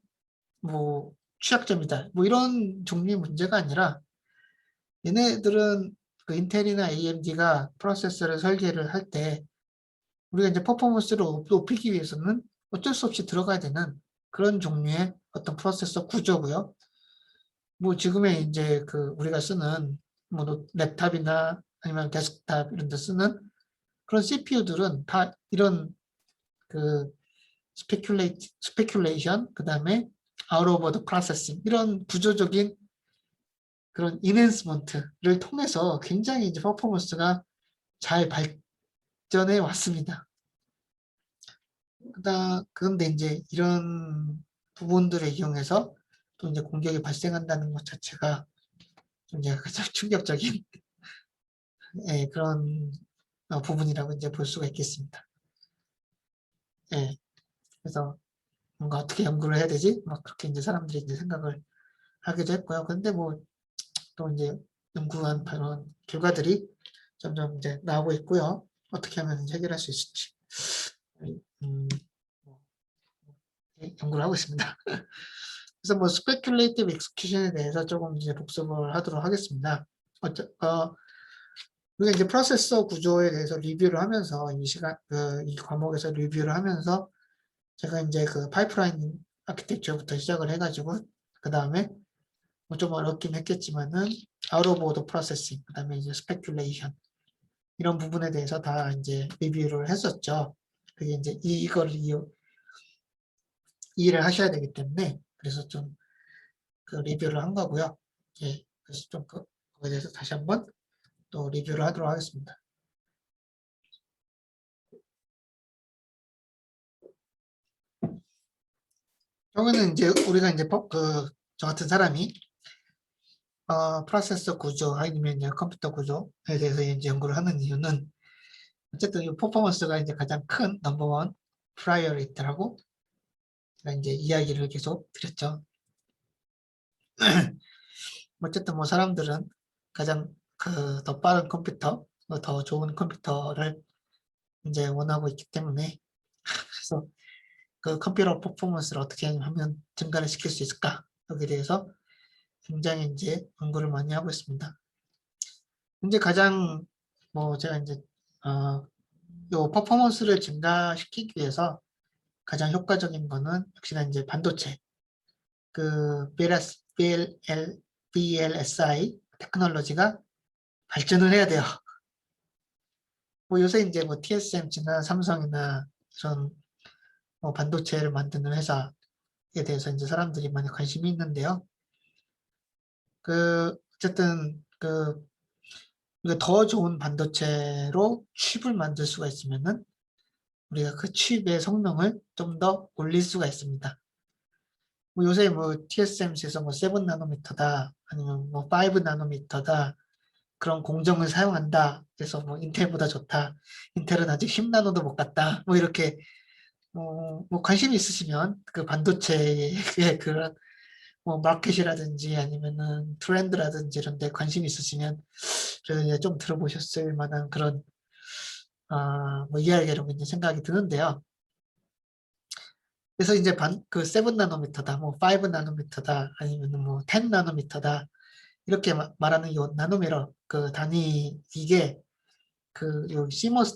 뭐 취약점이다. 뭐 이런 종류의 문제가 아니라 얘네들은 그 인텔이나 AMD가 프로세서를 설계를 할 때 우리가 이제 퍼포먼스를 높이기 위해서는 어쩔 수 없이 들어가야 되는 그런 종류의 어떤 프로세서 구조고요. 뭐 지금의 이제 그 우리가 쓰는 뭐 랩탑이나 아니면 데스크탑 이런 데 쓰는 그런 CPU들은 다 이런 그 스페큘레이션 그다음에 out of order processing 이런 구조적인 그런 인핸스먼트를 통해서 굉장히 이제 퍼포먼스가 잘 발전해 왔습니다. 그런데 이제 이런 부분들을 이용해서 또 이제 공격이 발생한다는 것 자체가 좀 이제 가장 충격적인 예, 그런 부분이라고 이제 볼 수가 있겠습니다. 예, 그래서 뭔가 어떻게 연구를 해야 되지? 막 그렇게 이제 사람들이 이제 생각을 하기도 했고요. 근데 뭐 또 이제 연구한 그런 결과들이 점점 이제 나오고 있고요. 어떻게 하면 이제 해결할 수 있을지 뭐, 연구를 하고 있습니다. 그래서 뭐 스페큘레이티브 익스큐션에 대해서 조금 이제 복습을 하도록 하겠습니다. 우리가 이제 프로세서 구조에 대해서 리뷰를 하면서 이 과목에서 리뷰를 하면서 제가 이제 그 파이프라인 아키텍처부터 시작을 해가지고 그 다음에 뭐 좀 어렵긴 했겠지만은 out of order processing 그 다음에 이제 speculation 이런 부분에 대해서 다 이제 리뷰를 했었죠. 그게 이제 이걸 이해를 하셔야 되기 때문에 그래서 좀 그 리뷰를 한 거고요. 예, 그래서 좀 그거에 대해서 다시 한번 또 리뷰를 하도록 하겠습니다. 여기는 이제 우리가 이제 저 같은 사람이 프로세서 구조 아니면 이제 컴퓨터 구조에 대해서 이제 연구를 하는 이유는 어쨌든 이 퍼포먼스가 이제 가장 큰 넘버원 프라이어리티라고 제가 이제 이야기를 계속 드렸죠. 어쨌든 뭐 사람들은 가장 그 더 빠른 컴퓨터, 더 좋은 컴퓨터를 이제 원하고 있기 때문에 그래서 그 컴퓨터 퍼포먼스를 어떻게 하면 증가를 시킬 수 있을까? 여기에 대해서 굉장히 이제 연구를 많이 하고 있습니다. 이제 가장 뭐 제가 이제 요 퍼포먼스를 증가시키기 위해서 가장 효과적인 거는 역시나 이제 반도체 그 BLSI 테크놀로지가 발전을 해야 돼요. 뭐 요새 이제 뭐 TSMC나 삼성이나 이런 뭐 반도체를 만드는 회사에 대해서 이제 사람들이 많이 관심이 있는데요. 그 어쨌든 그 더 좋은 반도체로 칩을 만들 수가 있으면은 우리가 그 칩의 성능을 좀 더 올릴 수가 있습니다. 뭐 요새 뭐 TSMC에서 뭐 7 나노미터다 아니면 뭐 5 나노미터다 그런 공정을 사용한다. 그래서 뭐 인텔보다 좋다. 인텔은 아직 10 나노도 못 갔다. 뭐 이렇게 뭐 관심이 있으시면 그 반도체의 그런 뭐 마켓이라든지 아니면은 트렌드라든지 이런 데 관심이 있으시면 그래도 이제 좀 들어보셨을 만한 그런 뭐 이야기라고 이제 생각이 드는데요. 그래서 이제 그 7 나노미터다, 뭐 5 나노미터다, 아니면 뭐 10 나노미터다 이렇게 말하는 이 나노미터 그 단위 이게 요 CMOS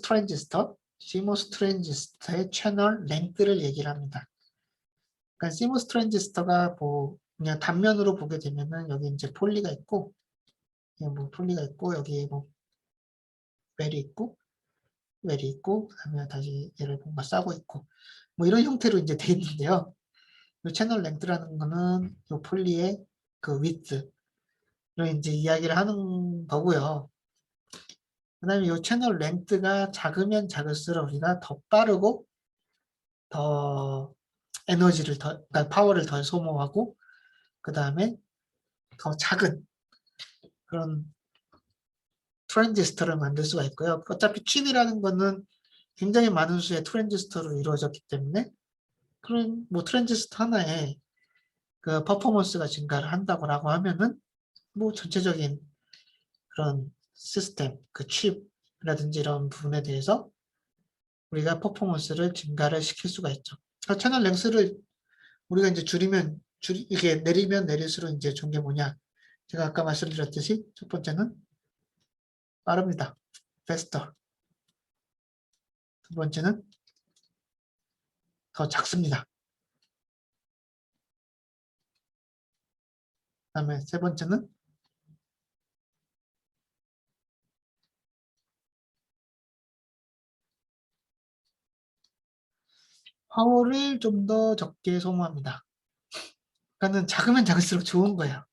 트랜지스터의 채널 랭크를 얘기를 합니다. 그러니까 CMOS 트랜지스터가 뭐 그냥 단면으로 보게 되면은 여기 이제 폴리가 있고, 뭐 폴리가 있고 여기에 뭐 웰이 있고, 웰이 있고, 그다음에 다시 얘를 뭔가 싸고 있고, 뭐 이런 형태로 이제 돼 있는데요. 이 채널 랭크라는 거는 이 폴리의 그 위트를 이제 이야기를 하는 거고요. 그다음에 이 채널 랭크가 작으면 작을수록 우리가 더 빠르고 더 에너지를 그러니까 파워를 덜 소모하고 그 다음에 더 작은 그런 트랜지스터를 만들 수가 있고요. 어차피 칩이라는 거는 굉장히 많은 수의 트랜지스터로 이루어졌기 때문에 그런 뭐 트랜지스터 하나에 그 퍼포먼스가 증가를 한다고 하면은 뭐 전체적인 그런 시스템, 그 칩이라든지 이런 부분에 대해서 우리가 퍼포먼스를 증가를 시킬 수가 있죠. 채널 랭스를 우리가 이제 이게 내리면 내릴수록 이제 좋은 게 뭐냐? 제가 아까 말씀드렸듯이 첫 번째는 빠릅니다. faster. 두 번째는 더 작습니다. 그다음에 세 번째는 파워를 좀 더 적게 소모합니다. 그러니까는 작으면 작을수록 좋은 거예요.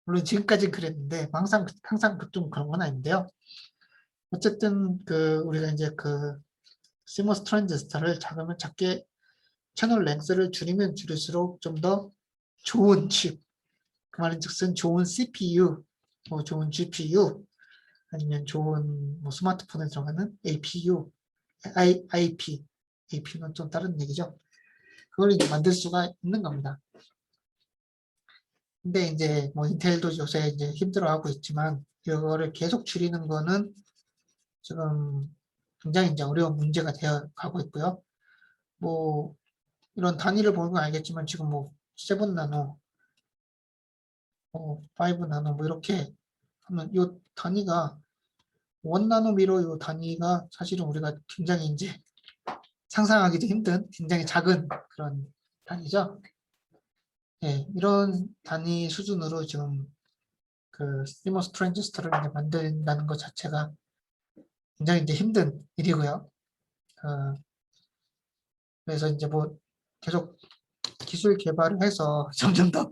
물론 지금까지는 그랬는데 항상 좀 그런 건 아닌데요. 어쨌든 우리가 이제 CMOS 트랜지스터를 작으면 작게 채널 랭스를 줄이면 줄일수록 좀 더 좋은 칩, 그 말인즉슨 좋은 CPU, 뭐 좋은 GPU, 아니면 좋은 뭐 스마트폰에 들어가는 APU, IP, AP는 좀 다른 얘기죠. 그걸 이제 만들 수가 있는 겁니다. 근데 이제 뭐 인텔도 요새 이제 힘들어하고 있지만 이거를 계속 줄이는 거는 지금 굉장히 이제 어려운 문제가 되어 가고 있고요. 뭐 이런 단위를 보는 건 알겠지만 지금 뭐 7나노, 5나노 뭐 이렇게 하면 이 단위가 1나노미터 이 단위가 사실은 우리가 굉장히 이제 상상하기도 힘든 굉장히 작은 그런 단위죠. 예, 이런 단위 수준으로 지금 CMOS 트랜지스터를 이제 만든다는 것 자체가 굉장히 이제 힘든 일이고요. 어, 그래서 이제 뭐 계속 기술 개발을 해서 점점 더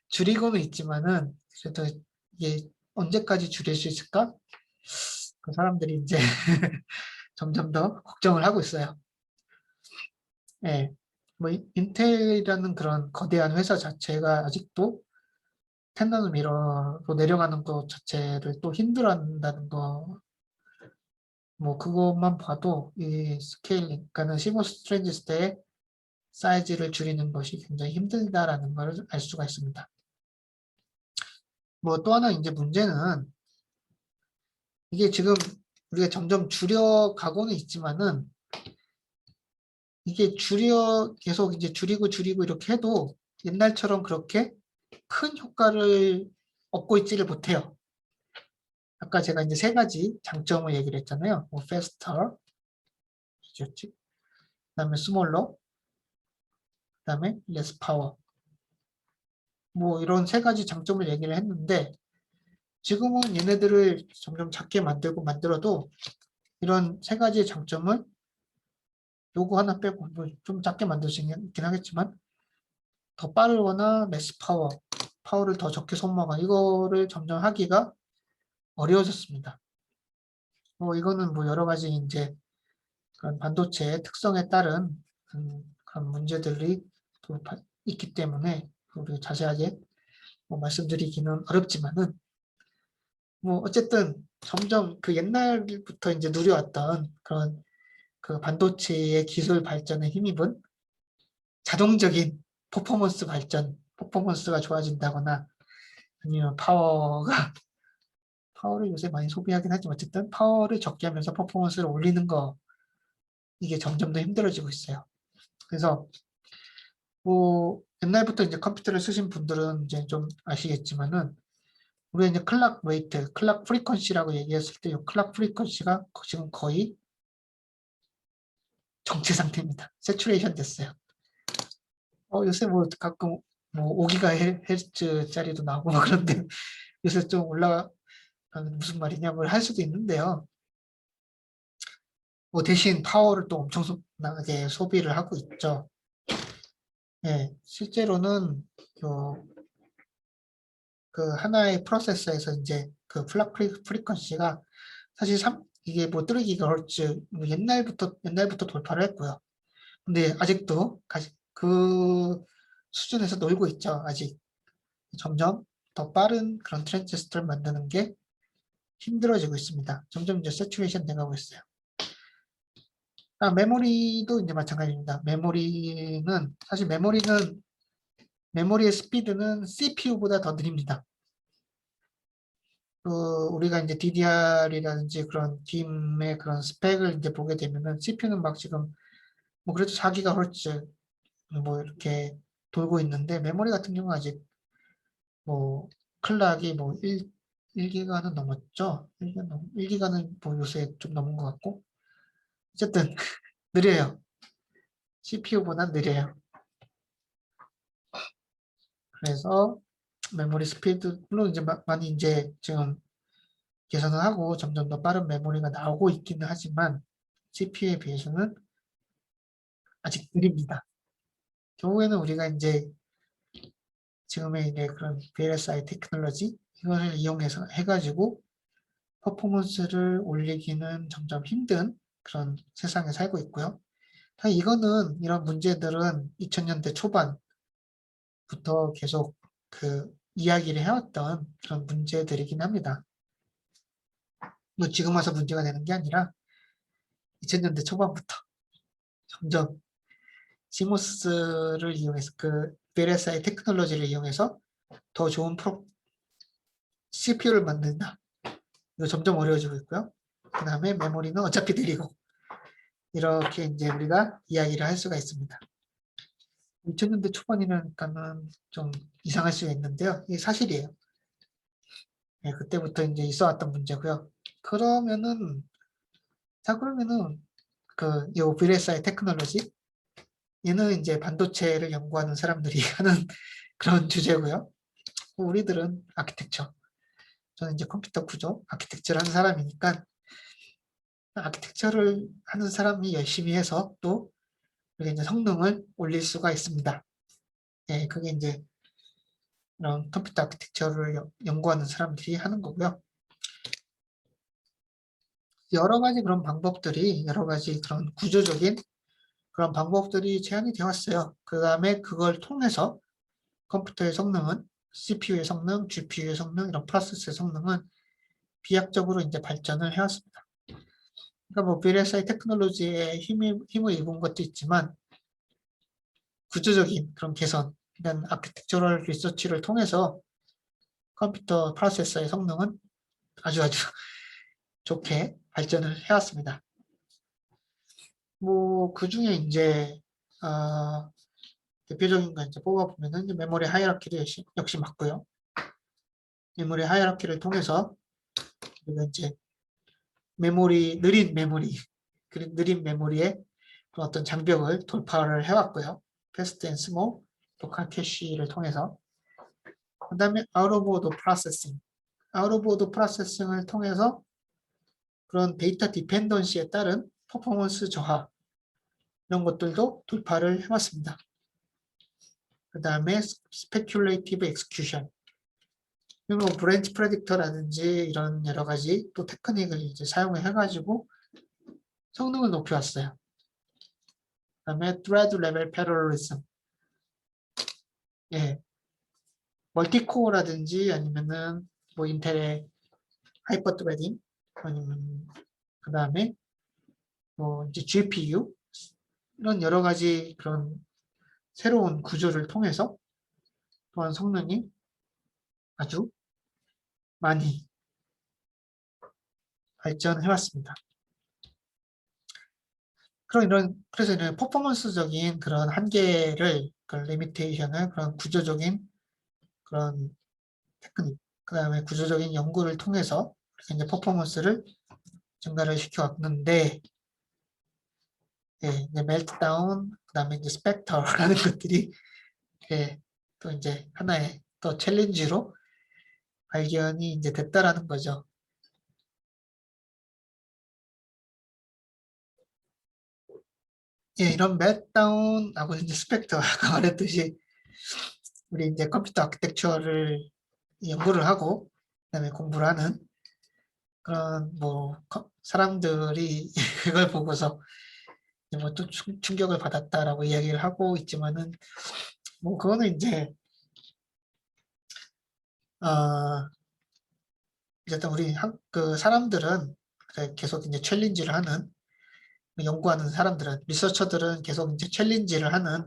줄이고는 있지만은 그래도 이게 언제까지 줄일 수 있을까? 그 사람들이 이제 점점 더 걱정을 하고 있어요. 예. 뭐 인텔이라는 그런 거대한 회사 자체가 아직도 10나노미터로 내려가는 것 자체를 또 힘들어한다는 거, 뭐 그것만 봐도 이 스케일링, 그러니까는 시모스 트랜지스터의 사이즈를 줄이는 것이 굉장히 힘들다라는 걸 알 수가 있습니다. 뭐 또 하나 이제 문제는 이게 지금 우리가 점점 줄여가고는 있지만은 이게 계속 이제 줄이고 이렇게 해도 옛날처럼 그렇게 큰 효과를 얻고 있지를 못해요. 아까 제가 이제 세 가지 장점을 얘기를 했잖아요. 뭐 faster, 그다음에 smaller, 그다음에 less power. 뭐 이런 세 가지 장점을 얘기를 했는데 지금은 얘네들을 점점 작게 만들어도 이런 세 가지의 장점을 요거 하나 빼고 뭐좀 작게 만들 수 있긴 하겠지만 더 빠르거나 less power, 파워를 더 적게 소모하거나 이거를 점점 하기가 어려워졌습니다. 뭐 이거는 뭐 여러 가지 이제 그런 반도체의 특성에 따른 그런 문제들이 있기 때문에 우리가 자세하게 뭐 말씀드리기는 어렵지만은 뭐 어쨌든 점점 옛날부터 이제 누려왔던 그런 반도체의 기술 발전에 힘입은 자동적인 퍼포먼스 발전, 퍼포먼스가 좋아진다거나 아니면 파워를 요새 많이 소비하긴 하지만 어쨌든 파워를 적게 하면서 퍼포먼스를 올리는 거 이게 점점 더 힘들어지고 있어요. 그래서 뭐 옛날부터 이제 컴퓨터를 쓰신 분들은 이제 좀 아시겠지만은 우리가 이제 클락 웨이트, 클락 프리퀀시라고 얘기했을 때 이 클락 프리퀀시가 지금 거의 정체 상태입니다. 세츄레이션 됐어요. 요새 뭐 가끔 뭐 5기가헤르츠짜리도 나오고 막 그런데 요새 좀 올라가면 무슨 말이냐 뭘 할 수도 있는데요. 뭐 대신 파워를 또 엄청나게 소비를 하고 있죠. 예, 실제로는 하나의 프로세서에서 이제 플락 프리퀀시가 사실 이게 뭐 3기가헤르츠 뭐 옛날부터 돌파를 했고요. 근데 아직도 그 수준에서 놀고 있죠. 아직 점점 더 빠른 그런 트랜지스터를 만드는 게 힘들어지고 있습니다. 점점 이제 세츄레이션 돼가고 있어요. 메모리도 이제 마찬가지입니다. 사실 메모리의 스피드는 CPU보다 더 느립니다. 우리가 이제 DDR이라든지 그런 DIMM의 그런 스펙을 이제 보게 되면은 CPU는 막 지금 뭐 그래도 4기가헤르츠 뭐 이렇게 돌고 있는데 메모리 같은 경우는 아직 뭐 클락이 뭐 1기가는 넘었죠. 1기가는 뭐 요새 좀 넘은 것 같고 어쨌든 느려요. CPU보다 느려요. 그래서 메모리 스피드 물론 이제 많이 이제 지금 개선을 하고 점점 더 빠른 메모리가 나오고 있기는 하지만 CPU에 비해서는 아직 느립니다. 결국에는 우리가 이제 지금의 이제 그런 VLSI 테크놀로지 이것을 이용해서 해가지고 퍼포먼스를 올리기는 점점 힘든 그런 세상에 살고 있고요. 이거는 이런 문제들은 2000년대 초반부터 계속 그 이야기를 해왔던 그런 문제들이긴 합니다. 뭐 지금 와서 문제가 되는 게 아니라 2000년대 초반부터 점점 시모스를 이용해서 그 VLSI 테크놀로지를 이용해서 더 좋은 CPU를 만든다. 이거 점점 어려워지고 있고요. 그 다음에 메모리는 어차피 느리고 이렇게 이제 우리가 이야기를 할 수가 있습니다. 2000년대 초반이니까는 좀 이상할 수가 있는데요. 이게 사실이에요. 네, 그때부터 이제 있어왔던 문제고요. 그러면은 요 VLSI 테크놀로지 얘는 이제 반도체를 연구하는 사람들이 하는 그런 주제고요. 우리들은 아키텍처. 저는 이제 컴퓨터 구조, 아키텍처를 하는 사람이니까 아키텍처를 하는 사람이 열심히 해서 또 이렇게 이제 성능을 올릴 수가 있습니다. 예, 그게 이제 이런 컴퓨터 아키텍처를 연구하는 사람들이 하는 거고요. 여러 가지 그런 방법들이, 여러 가지 그런 구조적인 그런 방법들이 제한이 되었어요. 그 다음에 그걸 통해서 컴퓨터의 성능은 CPU의 성능, GPU의 성능, 이런 프로세스의 성능은 비약적으로 이제 발전을 해왔습니다. 그러니까 뭐 VLSI 테크놀로지에 힘을 입은 것도 있지만 구조적인 그런 개선, 이런 아키텍처럴 리서치를 통해서 컴퓨터 프로세서의 성능은 아주 좋게 발전을 해왔습니다. 뭐 그 중에 이제 대표적인 거 이제 뽑아보면은 메모리 하이라키도 역시 맞고요. 메모리 하이라키를 통해서 우리가 이제 느린 메모리의 어떤 장벽을 돌파를 해왔고요. 패스트 앤 스몰 로컬 캐시를 통해서 그 다음에 아웃오브오더 프로세싱 아웃오브오더 프로세싱을 통해서 그런 데이터 디펜던시에 따른 퍼포먼스 저하 이런 것들도 돌파를 해왔습니다. 그 다음에 스페큘레이티브 엑스큐션 뭐 브랜치 프레딕터라든지 이런 여러 가지 또 테크닉을 이제 사용을 해가지고 성능을 높여왔어요. 그 다음에 thread level parallelism 예, 멀티코어라든지 아니면은 뭐 인텔의 하이퍼 트레딩 아니면 그 다음에 뭐 이제 GPU 이런 여러 가지 그런 새로운 구조를 통해서 또한 성능이 아주 많이 발전해 왔습니다. 그래서 이런 퍼포먼스적인 그런 한계를, 그런 리미테이션을 그런 구조적인 그런 테크닉, 그 다음에 구조적인 연구를 통해서 이제 퍼포먼스를 증가를 시켜왔는데, 예, 이제 멜트다운, 그 다음에 이제 스펙터라는 것들이 예, 또 이제 하나의 또 챌린지로 발견이 이제 됐다라는 거죠. 예, 이런 멜트다운하고 이제 스펙터 아까 말했듯이 우리 이제 컴퓨터 아키텍처를 연구를 하고 그다음에 공부를 하는 그런 뭐 사람들이 그걸 보고서 뭐 또 충격을 받았다라고 이야기를 하고 있지만은 뭐 그거는 이제 어 어쨌든 우리 그 사람들은 계속 이제 챌린지를 하는 연구하는 사람들은 리서처들은 계속 이제 챌린지를 하는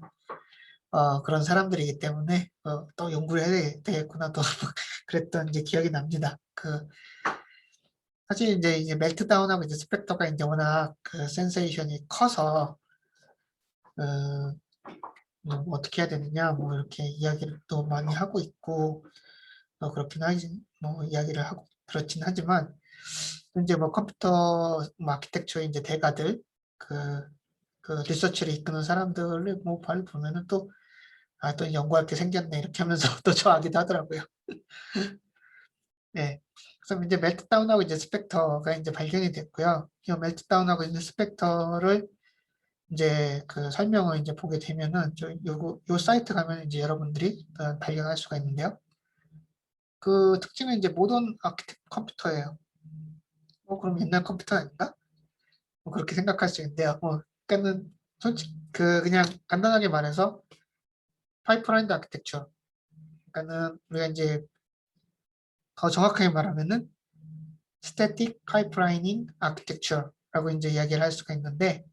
그런 사람들이기 때문에 또 연구를 해야 되겠구나 또 그랬던 이제 기억이 납니다. 사실 이제 멜트다운하고 이제 스펙터가 이제 워낙 그 센세이션이 커서 뭐 어떻게 해야 되느냐 뭐 이렇게 이야기를 또 많이 하고 있고 그렇긴 하지 뭐 이야기를 하고 그렇긴 하지만 이제 뭐 컴퓨터 뭐 아키텍처의 이제 대가들 그 그 리서치를 이끄는 사람들을 뭐 보면은 또, 또 연구할 게 생겼네. 이렇게 하면서 또 좋아하기도 하더라고요. 네. 그래서 이제 멜트다운하고 이제 스펙터가 이제 발견이 됐고요. 이 멜트다운하고 이제 스펙터를 이제 그 설명을 이제 보게 되면은 요 사이트 가면 이제 여러분들이 발견할 수가 있는데요. 그 특징은 이제 모던 아키텍트 컴퓨터예요. 그럼 옛날 컴퓨터 아닌가? 뭐 그렇게 생각할 수 있는데요. 그러니까는 솔직히 그냥 간단하게 말해서 파이프라인 아키텍처. 그러니까는 우리가 이제 더 정확하게 말하면은 스태틱 파이프라이닝 아키텍처라고 이제 이야기를 할 수가 있는데,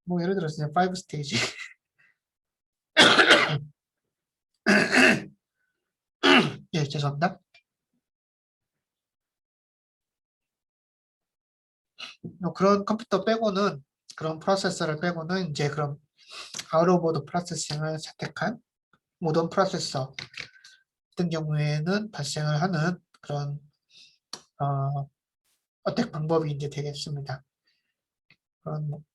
뭐 예를 들어서 이제 5 스테이지. 예, 죄송합니다. 그런 컴퓨터 빼고는, 그런 프로세서를 빼고는 이제 그런 아웃오버드 프로세싱을 채택한 모던 프로세서 같은 경우에는 발생을 하는 그런 어택 방법이 이제 되겠습니다.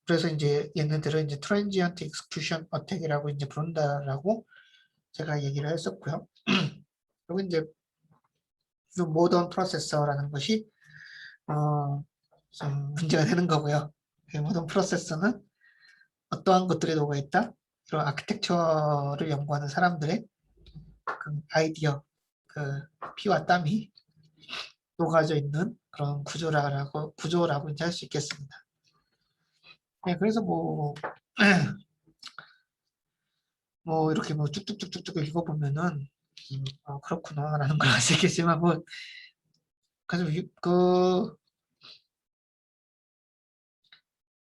그래서 이제 얘네들은 이제 트랜지언트 익스큐션 어택이라고 이제 부른다라고 제가 얘기를 했었고요. 그리고 이제 모던 프로세서라는 것이 좀 문제가 되는 거고요. 모던 프로세서는 어떠한 것들이 녹아있다? 이런 아키텍처를 연구하는 사람들의 그 아이디어, 그 피와 땀이 녹아져 있는 그런 구조라고 이제 할 수 있겠습니다. 네, 그래서 뭐 이렇게 뭐 쭉쭉쭉쭉 읽어보면은 그렇구나라는 걸 알 수 있겠지만 그래서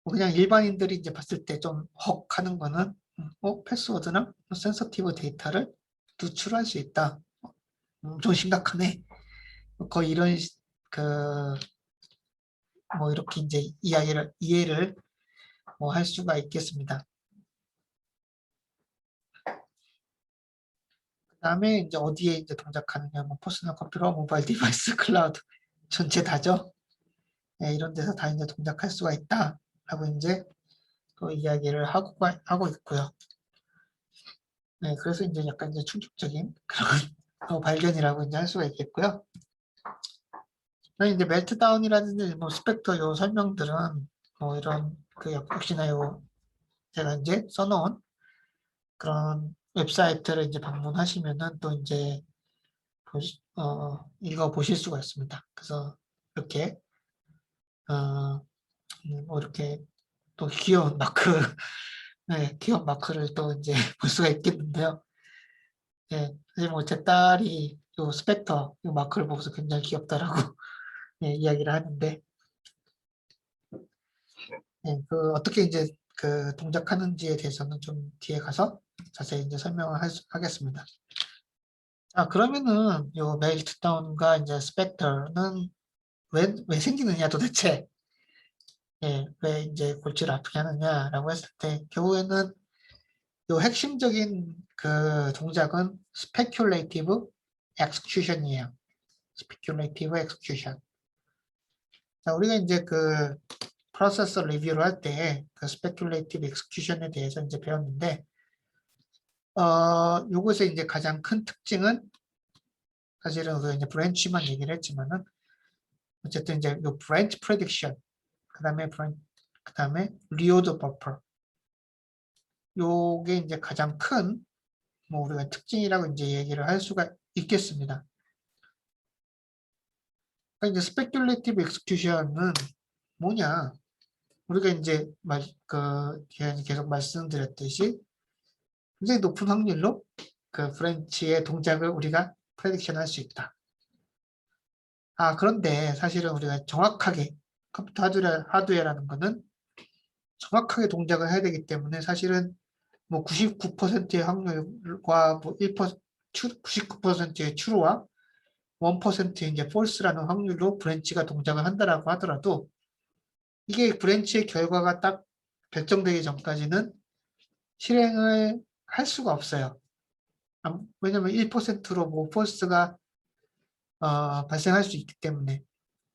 뭐 그냥 일반인들이 이제 봤을 때 좀 헉 하는 거는 패스워드나 센서티브 데이터를 누출할 수 있다. 좀 심각하네. 거의 이런 뭐 이렇게 이제 이해를 뭐 할 수가 있겠습니다. 그다음에 이제 어디에 이제 동작하느냐, 뭐 퍼스널 컴퓨터, 모바일 디바이스, 클라우드 전체 다죠. 네, 이런 데서 다 이제 동작할 수가 있다라고 이제 또 이야기를 하고 있고요. 네, 그래서 이제 약간 이제 충격적인 그런 발견이라고 이제 할 수가 있겠고요. 이제 멜트다운이라든지 뭐 스펙터 요 설명들은 뭐 이런 역시나 제가 이제 써놓은 그런 웹사이트를 이제 방문하시면은 또 이제 읽어 보실 수가 있습니다. 그래서 이렇게 뭐 이렇게 또 귀여운 마크, 네, 귀여운 마크를 또 이제 볼 수가 있겠는데요. 네, 사실 뭐 제 딸이 요 스펙터 요 마크를 보고서 굉장히 귀엽다라고 네, 이야기를 하는데, 네, 어떻게 이제 동작하는지에 대해서는 좀 뒤에 가서 자세히 이제 설명을 하겠습니다. 자, 그러면은 요 멜트다운과 이제 스펙터는 왜 생기느냐 도대체, 예, 왜 이제 골치를 아프게 하느냐라고 했을 때 결국에는 요 핵심적인 그 동작은 speculative execution이에요. speculative execution. 자, 우리가 이제 프로세서 리뷰를 할 때 그 speculative execution에 대해서 이제 배웠는데, 요것의 이제 가장 큰 특징은 사실은 우리가 이제 브랜치만 얘기를 했지만은 어쨌든 이제 요 브랜치 프레딕션, 그다음에 리오드 버퍼, 요게 이제 가장 큰 뭐 우리가 특징이라고 이제 얘기를 할 수가 있겠습니다. 그러니까 이제 스페큘레이티브 엑스큐션은 뭐냐? 우리가 이제 계속 말씀드렸듯이 굉장히 높은 확률로 그 브랜치의 동작을 우리가 프레딕션 할 수 있다. 그런데 사실은 우리가 정확하게 컴퓨터 하드웨어라는 거는 정확하게 동작을 해야 되기 때문에 사실은 뭐 99%의 확률과 뭐 99%의 true와 1%의 이제 false라는 확률로 브랜치가 동작을 한다라고 하더라도 이게 브랜치의 결과가 딱 결정되기 전까지는 실행을 할 수가 없어요. 왜냐면 1%로 뭐 false가 발생할 수 있기 때문에.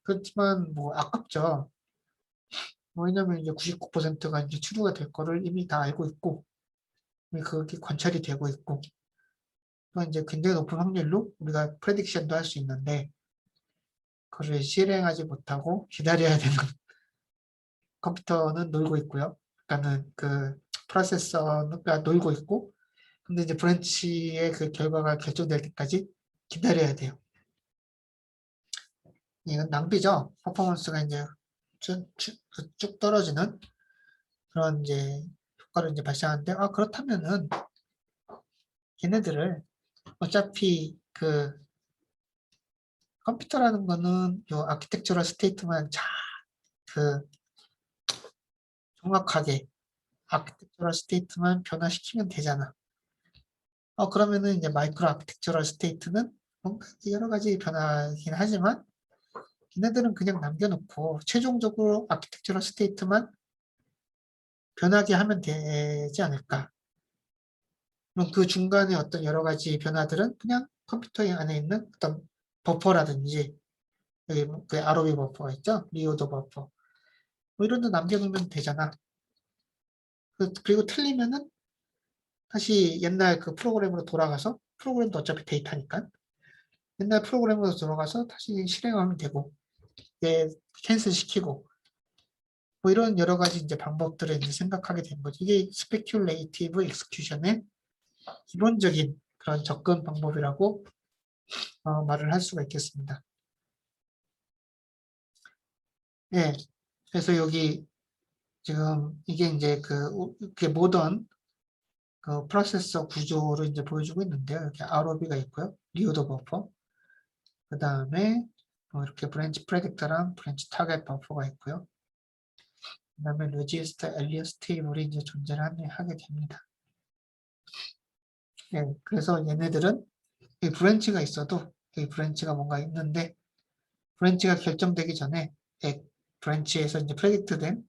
그렇지만 뭐 아깝죠. 왜냐면 이제 99%가 이제 true가 될 거를 이미 다 알고 있고, 이미 그게 관찰이 되고 있고, 또 이제 굉장히 높은 확률로 우리가 프레딕션도 할 수 있는데, 그걸 실행하지 못하고 기다려야 되는 컴퓨터는 놀고 있고요. 그러니까는 그 프로세서가 놀고 있고, 근데 이제 브랜치의 그 결과가 결정될 때까지 기다려야 돼요. 이건 낭비죠. 퍼포먼스가 이제 쭉 떨어지는 그런 이제 효과를 이제 발생하는데, 그렇다면은 걔네들을 어차피 그 컴퓨터라는 거는 요 아키텍처럴 스테이트만 그 정확하게 아키텍처럴 스테이트만 변화시키면 되잖아. 그러면은 이제 마이크로 아키텍처럴 스테이트는 뭔가 여러 가지 변화긴 하지만 걔네들은 그냥 남겨놓고 최종적으로 아키텍처럴 스테이트만 변하게 하면 되지 않을까. 그럼 그 중간에 어떤 여러 가지 변화들은 그냥 컴퓨터 안에 있는 어떤 버퍼라든지 여기 그 ROB 버퍼가 있죠? 리오더 버퍼. 뭐 이런 데 남겨놓으면 되잖아. 그리고 틀리면은 다시 옛날 그 프로그램으로 돌아가서 프로그램도 어차피 데이터니까 옛날 프로그램으로 들어가서 다시 실행하면 되고 캔슬 시키고 뭐 이런 여러 가지 이제 방법들을 이제 생각하게 된 거죠. 이게 스페큘레이티브 익스큐션의 기본적인 그런 접근 방법이라고 말을 할 수가 있겠습니다. 예. 그래서 여기 지금 이게 이제 그 모던 그 프로세서 구조를 이제 보여주고 있는데요. 이렇게 ROB가 있고요. 리오더 버퍼. 그 다음에 이렇게 브랜치 프레딕터랑 브랜치 타겟 버퍼가 있고요. 그 다음에 레지스터 엘리어스 테이블이 이제 존재를 하게 됩니다. 예, 그래서 얘네들은 이 브랜치가 있어도 이 브랜치가 뭔가 있는데 브랜치가 결정되기 전에 브랜치에서 이제 프레딕트된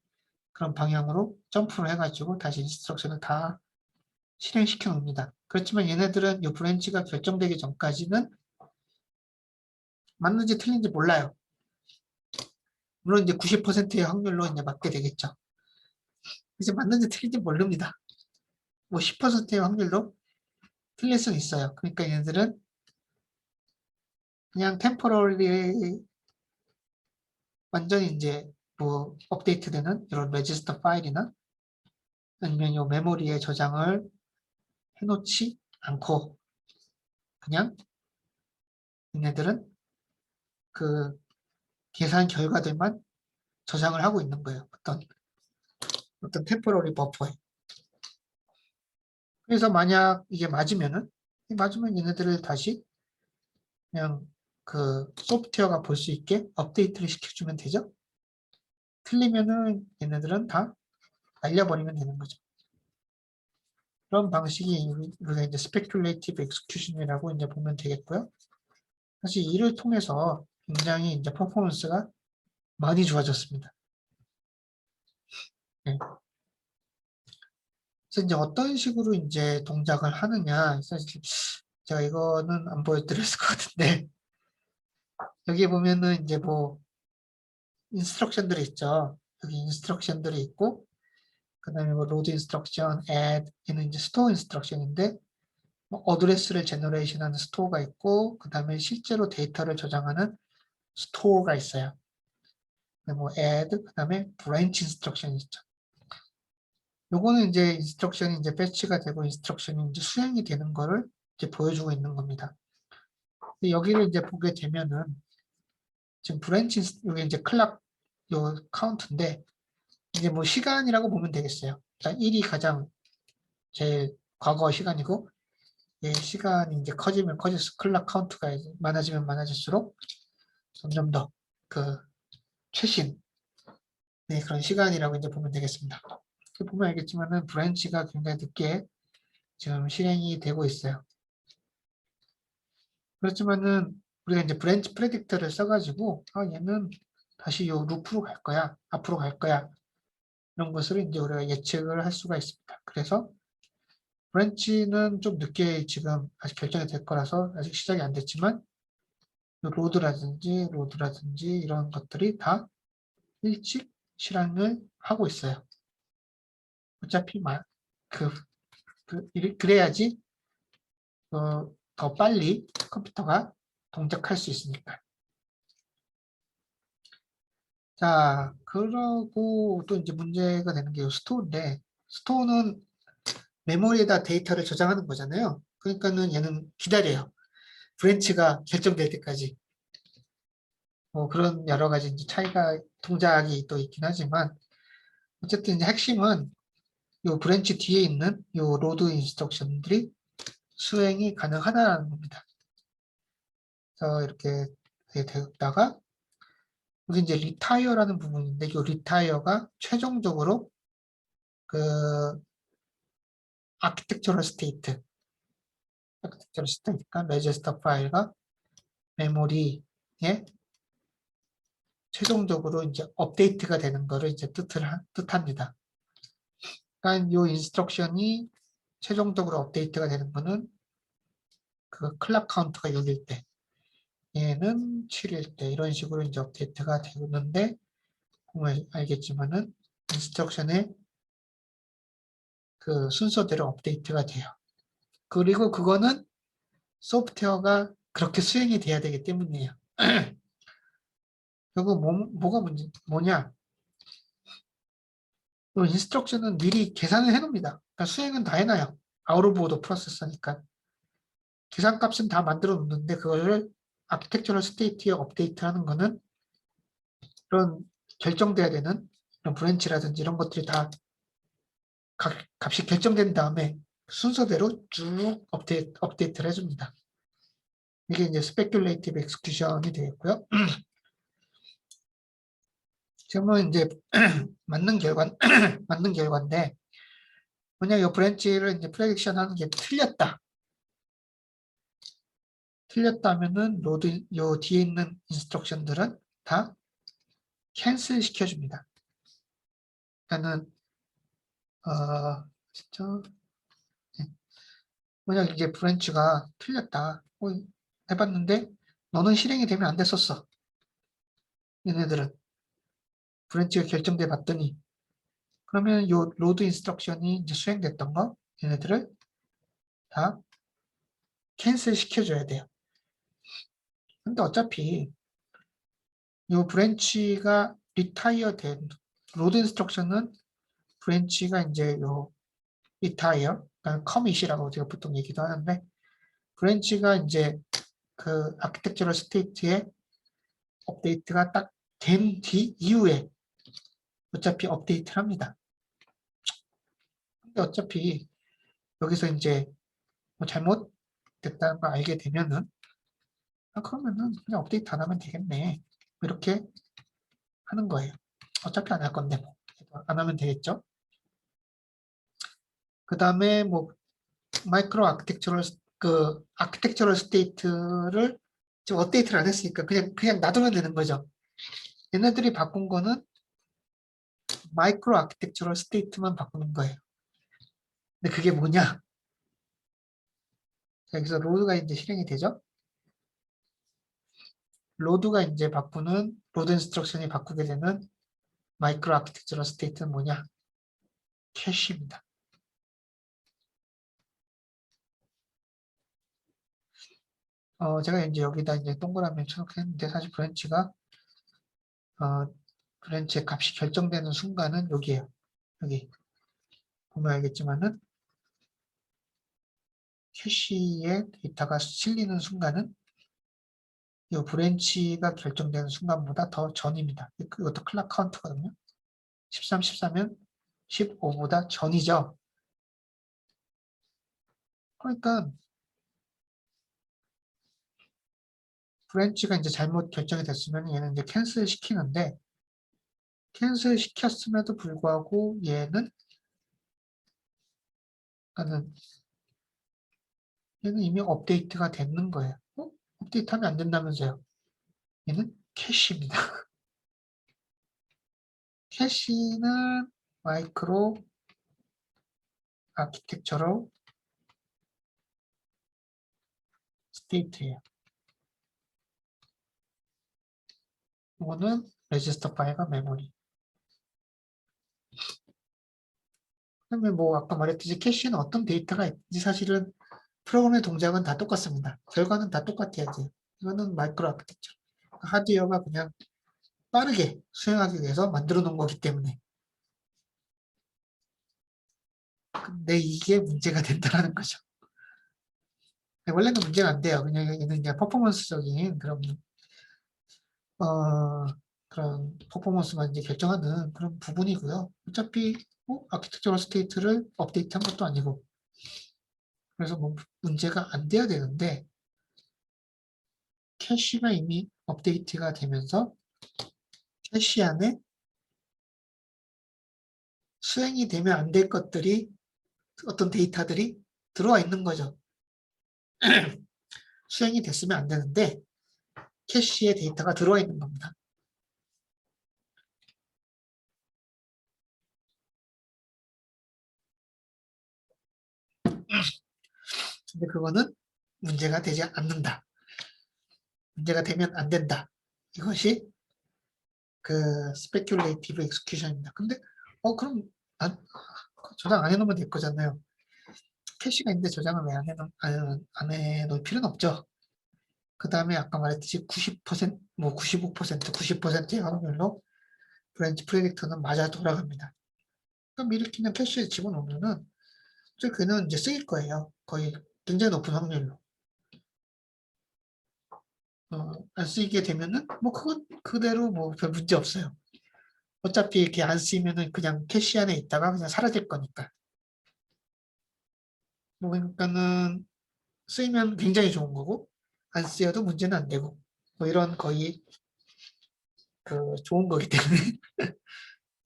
그런 방향으로 점프를 해가지고 다시 인스트럭션을 다 실행시켜 놓습니다. 그렇지만 얘네들은 이 브랜치가 결정되기 전까지는 맞는지 틀린지 몰라요. 물론 이제 90%의 확률로 이제 맞게 되겠죠. 이제 맞는지 틀린지 모릅니다. 뭐 10%의 확률로 틀릴 수는 있어요. 그러니까 얘네들은 그냥 템포럴리 완전히 이제 뭐 업데이트되는 이런 레지스터 파일이나 아니면 이 메모리에 저장을 해놓지 않고 그냥 얘네들은 그 계산 결과들만 저장을 하고 있는 거예요. 어떤 템포러리 버퍼에. 그래서 만약 이게 맞으면 얘네들을 다시 그냥 그 소프트웨어가 볼 수 있게 업데이트를 시켜주면 되죠. 틀리면은 얘네들은 다 날려버리면 되는 거죠. 그런 방식이 우리가 이제 스페큘레이티브 엑스큐션이라고 이제 보면 되겠고요. 사실 이를 통해서 굉장히 이제 퍼포먼스가 많이 좋아졌습니다. 네. 그래서 이제 어떤 식으로 이제 동작을 하느냐, 사실 제가 이거는 안 보여드렸을 것 같은데 여기 보면은 이제 뭐 인스트럭션들이 있죠. 여기 인스트럭션들이 있고 그다음에 뭐 로드 인스트럭션, add 얘는 이제 스토어 인스트럭션인데 뭐 어드레스를 제너레이션하는 스토어가 있고 그다음에 실제로 데이터를 저장하는 스토어가 있어요. 뭐 add 그다음에 branch 인스트럭션이 있죠. 요거는 이제 인스트럭션이 이제 배치가 되고 인스트럭션이 이제 수행이 되는 거를 이제 보여주고 있는 겁니다. 여기를 이제 보게 되면은 지금 브랜치 여기 이제 클락 요 카운트인데 이제 뭐 시간이라고 보면 되겠어요. 일단 1이 가장 제일 과거 시간이고 시간이 이제 커지면 커질수록 클락 카운트가 이제 많아지면 많아질수록 점점 더 그 최신 그런 시간이라고 이제 보면 되겠습니다. 보면 알겠지만은 브랜치가 굉장히 늦게 지금 실행이 되고 있어요. 그렇지만은 우리가 이제 브랜치 프레딕터를 써가지고 얘는 다시 요 루프로 갈 거야, 앞으로 갈 거야 이런 것을 이제 우리가 예측을 할 수가 있습니다. 그래서 브랜치는 좀 늦게 지금 아직 결정이 될 거라서 아직 시작이 안 됐지만 로드라든지 이런 것들이 다 일찍 실행을 하고 있어요. 어차피 그래야지 더 빨리 컴퓨터가 동작할 수 있으니까. 자, 그러고 또 이제 문제가 되는 게 스토어인데, 스토어는 메모리에다 데이터를 저장하는 거잖아요. 그러니까는 얘는 기다려요. 브랜치가 결정될 때까지. 뭐 그런 여러 가지 이제 차이가 동작이 또 있긴 하지만 어쨌든 이제 핵심은 요 브랜치 뒤에 있는 요 로드 인스트럭션들이 수행이 가능하다는 겁니다. 그래서 이렇게 되다가 우리 이제 리타이어라는 부분인데 이 리타이어가 최종적으로 그 아키텍처럴 스테이트, 아키텍처럴 스테이트가 레지스터 파일과 메모리에 최종적으로 이제 업데이트가 되는 거를 이제 뜻합니다. 그러니까 이 인스트럭션이 최종적으로 업데이트가 되는 거는 그 클락 카운트가 6일 때, 얘는 7일 때 이런 식으로 이제 업데이트가 되는데 보면 알겠지만은 인스트럭션의 그 순서대로 업데이트가 돼요. 그리고 그거는 소프트웨어가 그렇게 수행이 돼야 되기 때문이에요. 결국 뭐가 뭐냐? 인스트럭션은 미리 계산을 해놓습니다. 그러니까 수행은 다 해놔요. 아웃 오브 오더 프로세서니까. 계산값은 다 만들어 놓는데 그거를 아키텍처럴 스테이트에 업데이트하는 거는 그런 결정돼야 되는 이런 브랜치라든지 이런 것들이 다 값이 결정된 다음에 순서대로 쭉 업데이트를 해줍니다. 이게 이제 스페큘레이티브 엑스큐션이 되겠고요. 지금은 이제 맞는 맞는 결과인데 만약 이 브랜치를 이제 프레딕션 하는 게 틀렸다면은 요 뒤에 있는 인스트럭션들은 다 캔슬 시켜줍니다. 그러니까는 진짜 만약 이게 브랜치가 틀렸다. 해봤는데 너는 실행이 되면 안 됐었어. 얘네들은 브랜치가 결정돼 봤더니 그러면 요 로드 인스트럭션이 이제 수행됐던 거 얘네들을 다 캔슬 시켜줘야 돼요. 근데 어차피 요 브랜치가 리타이어 된 로드 인스트럭션은 브랜치가 이제 요 리타이어, 그러니까 커밋이라고 제가 보통 얘기도 하는데 브랜치가 이제 그 아키텍처럴 스테이트에 업데이트가 딱 된 뒤 이후에 어차피 업데이트를 합니다. 근데 어차피 여기서 이제 뭐 잘못됐다는 걸 알게 되면은 그러면은 그냥 업데이트 안 하면 되겠네. 이렇게 하는 거예요. 어차피 안 할 건데 뭐. 안 하면 되겠죠. 그 다음에 뭐 마이크로 아키텍처럴 스테이트를 지금 업데이트를 안 했으니까 그냥 놔두면 되는 거죠. 얘네들이 바꾼 거는 마이크로 아키텍처럴 스테이트만 바꾸는 거예요. 근데 그게 뭐냐? 여기서 로드가 이제 실행이 되죠. 로드 인스트럭션이 바꾸게 되는 마이크로 아키텍처럴 스테이트는 뭐냐? 캐시입니다. 제가 이제 여기다 이제 동그라미 쳐놓겠는데 사실 브랜치의 값이 결정되는 순간은 여기에요. 여기 보면 알겠지만은 캐시에 데이터가 실리는 순간은 이 브랜치가 결정되는 순간보다 더 전입니다. 이것도 클락 카운트거든요. 13, 14면 15보다 전이죠. 그러니까 브랜치가 이제 잘못 결정이 됐으면 얘는 이제 캔슬 시키는데 캔슬 시켰음에도 불구하고 얘는 이미 업데이트가 됐는 거예요. 업데이트하면 안 된다면서요. 얘는 캐시입니다. 캐시는 마이크로 아키텍처럴 스테이트예요. 이거는 레지스터 파일과 메모리. 그다음에 뭐 아까 말했듯이 캐시는 어떤 데이터가 있는지 사실은 프로그램의 동작은 다 똑같습니다. 결과는 다 똑같아야지. 이거는 마이크로 아키텍처. 하드웨어가 그냥 빠르게 수행하기 위해서 만들어 놓은 거기 때문에. 근데 이게 문제가 된다는 거죠. 원래는 문제가 안 돼요. 그냥 얘는 그냥 퍼포먼스적인 어, 그런 퍼포먼스만 이제 결정하는 그런 부분이고요. 어차피 아키텍처럴 스테이트를 업데이트한 것도 아니고 그래서 뭐 문제가 안 돼야 되는데 캐시가 이미 업데이트가 되면서 캐시 안에 수행이 되면 안 될 것들이 어떤 데이터들이 들어와 있는 거죠. 수행이 됐으면 안 되는데 캐시에 데이터가 들어와 있는 겁니다. 근데 그거는 문제가 되지 않는다. 문제가 되면 안 된다. 이것이 그 스페큘레이티브 익스큐션입니다. 근데 그럼 저장 안 해놓으면 될 거잖아요. 캐시가 있는데 저장을 왜 안 해놓을 필요는 없죠. 그 다음에 아까 말했듯이 90%, 뭐 95%, 90%의 확률로 브랜치 프레딕터는 맞아 돌아갑니다. 그럼 이렇게 그냥 캐시에 집어넣으면은 그는 이제 쓰일 거예요. 거의 굉장히 높은 확률로. 안 쓰이게 되면은 뭐 그건 그대로 뭐 별 문제 없어요. 어차피 이렇게 안 쓰이면은 그냥 캐시 안에 있다가 그냥 사라질 거니까. 뭐 그러니까는 쓰이면 굉장히 좋은 거고 안 쓰여도 문제는 안 되고 뭐 이런 거의 그 좋은 거기 때문에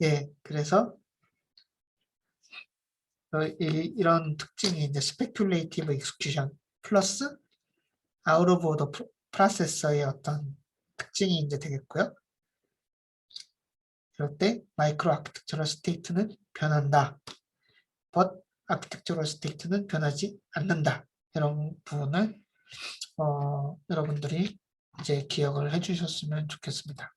예 그래서 이런 특징이 이제 스페큘레이티브 익스큐션 플러스 아웃 오브 오더 프로세서의 어떤 특징이 이제 되겠고요. 이럴 때 마이크로 아키텍처럴 스테이트는 변한다. but 아키텍처럴 스테이트는 변하지 않는다. 이런 부분을 여러분들이 이제 기억을 해주셨으면 좋겠습니다.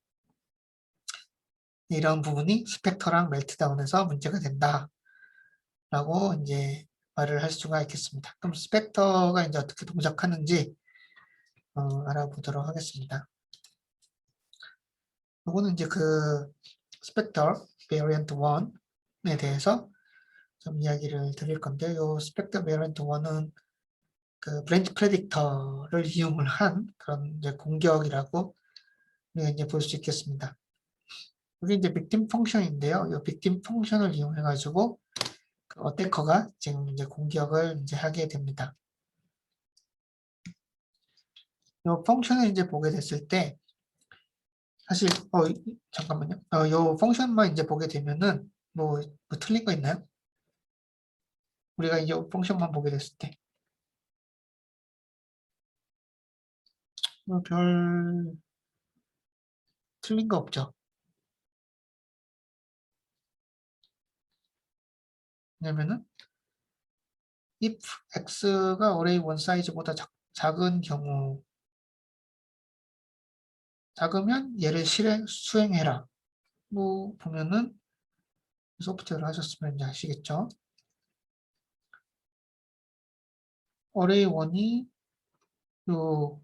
이런 부분이 스펙터랑 멜트다운에서 문제가 된다. 라고 이제 말을 할 수가 있겠습니다. 그럼 스펙터가 이제 어떻게 동작하는지 알아보도록 하겠습니다. 이거는 이제 그 스펙터 베리언트 1에 대해서 좀 이야기를 드릴 건데 요 스펙터 베리언트 1은 그 브랜치 프레딕터를 이용을 한 그런 이제 공격이라고 이제 볼 수 있겠습니다. 여기 이제 빅팀 펑션인데요. 이 빅팀 펑션을 이용해 가지고 그 어태커가 지금 이제 공격을 이제 하게 됩니다. 이 펑션을 이제 보게 됐을 때 사실 잠깐만요. 이 펑션만 이제 보게 되면은 뭐 틀린 거 있나요? 우리가 이제 펑션만 보게 됐을 때 별 틀린 거 없죠. 왜냐면은 if x가 array 1 사이즈보다 작은 경우 작으면 얘를 수행해라. 뭐 보면은 소프트웨어를 하셨으면 이제 아시겠죠. array 1이 요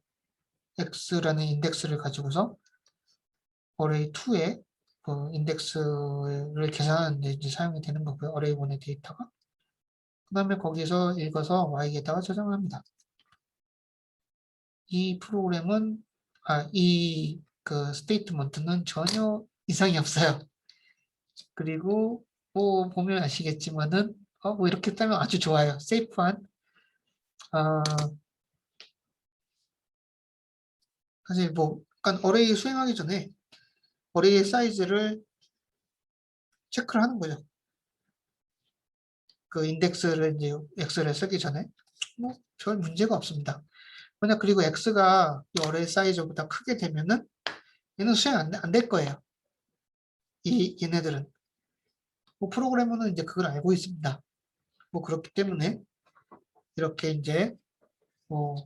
x라는 인덱스를 가지고서 array 2의 그 인덱스를 계산하는 데 이제 사용이 되는 거고요. array 1의 데이터가. 그 다음에 거기서 읽어서 y에다가 저장합니다. 이 프로그램은 이 그 스테이트먼트는 전혀 이상이 없어요. 그리고 뭐 보면 아시겠지만은 뭐 이렇게 따면 아주 좋아요. 세이프한 아, 사실 뭐 약간 어레이 수행하기 전에 어레이의 사이즈를 체크를 하는 거죠. 그 인덱스를 이제 x를 쓰기 전에 뭐 별 문제가 없습니다. 만약 그리고 x가 이 어레이 사이즈보다 크게 되면은 얘는 수행 안 될 거예요. 얘네들은 뭐 프로그래머는 이제 그걸 알고 있습니다. 뭐 그렇기 때문에 이렇게 이제 뭐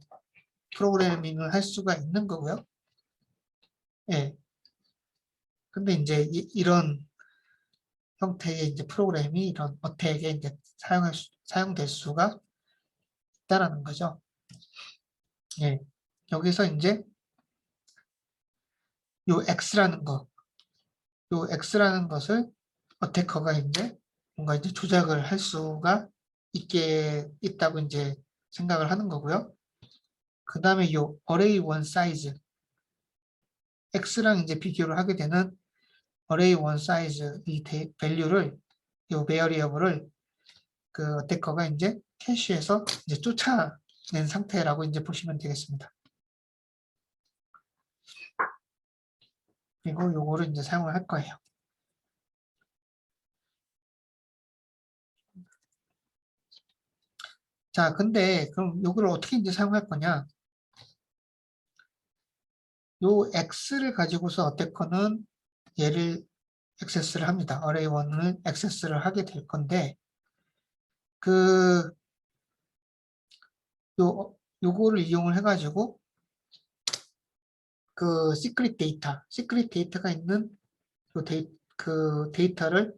프로그래밍을 할 수가 있는 거고요. 예. 근데 이제 이런 형태의 이제 프로그램이 이런 어택에 이제 사용될 수가 있다라는 거죠. 예. 여기서 이제 요 X라는 거, 요 X라는 것을 어태커가 이제 뭔가 이제 조작을 할 수가 있다고 이제 생각을 하는 거고요. 그 다음에 요 array one size, X랑 이제 비교를 하게 되는 array one size 이 밸류를, 요 베어리어블을 그 어태커가 이제 캐시에서 이제 쫓아낸 상태라고 이제 보시면 되겠습니다. 그리고 요거를 이제 사용을 할 거예요. 자, 근데 그럼 요거를 어떻게 이제 사용할 거냐? 요 X를 가지고서 어태커는 얘를 액세스를 합니다. array1을 액세스를 하게 될 건데, 요거를 이용을 해가지고, 그 시크릿 데이터가 있는 그 데이터를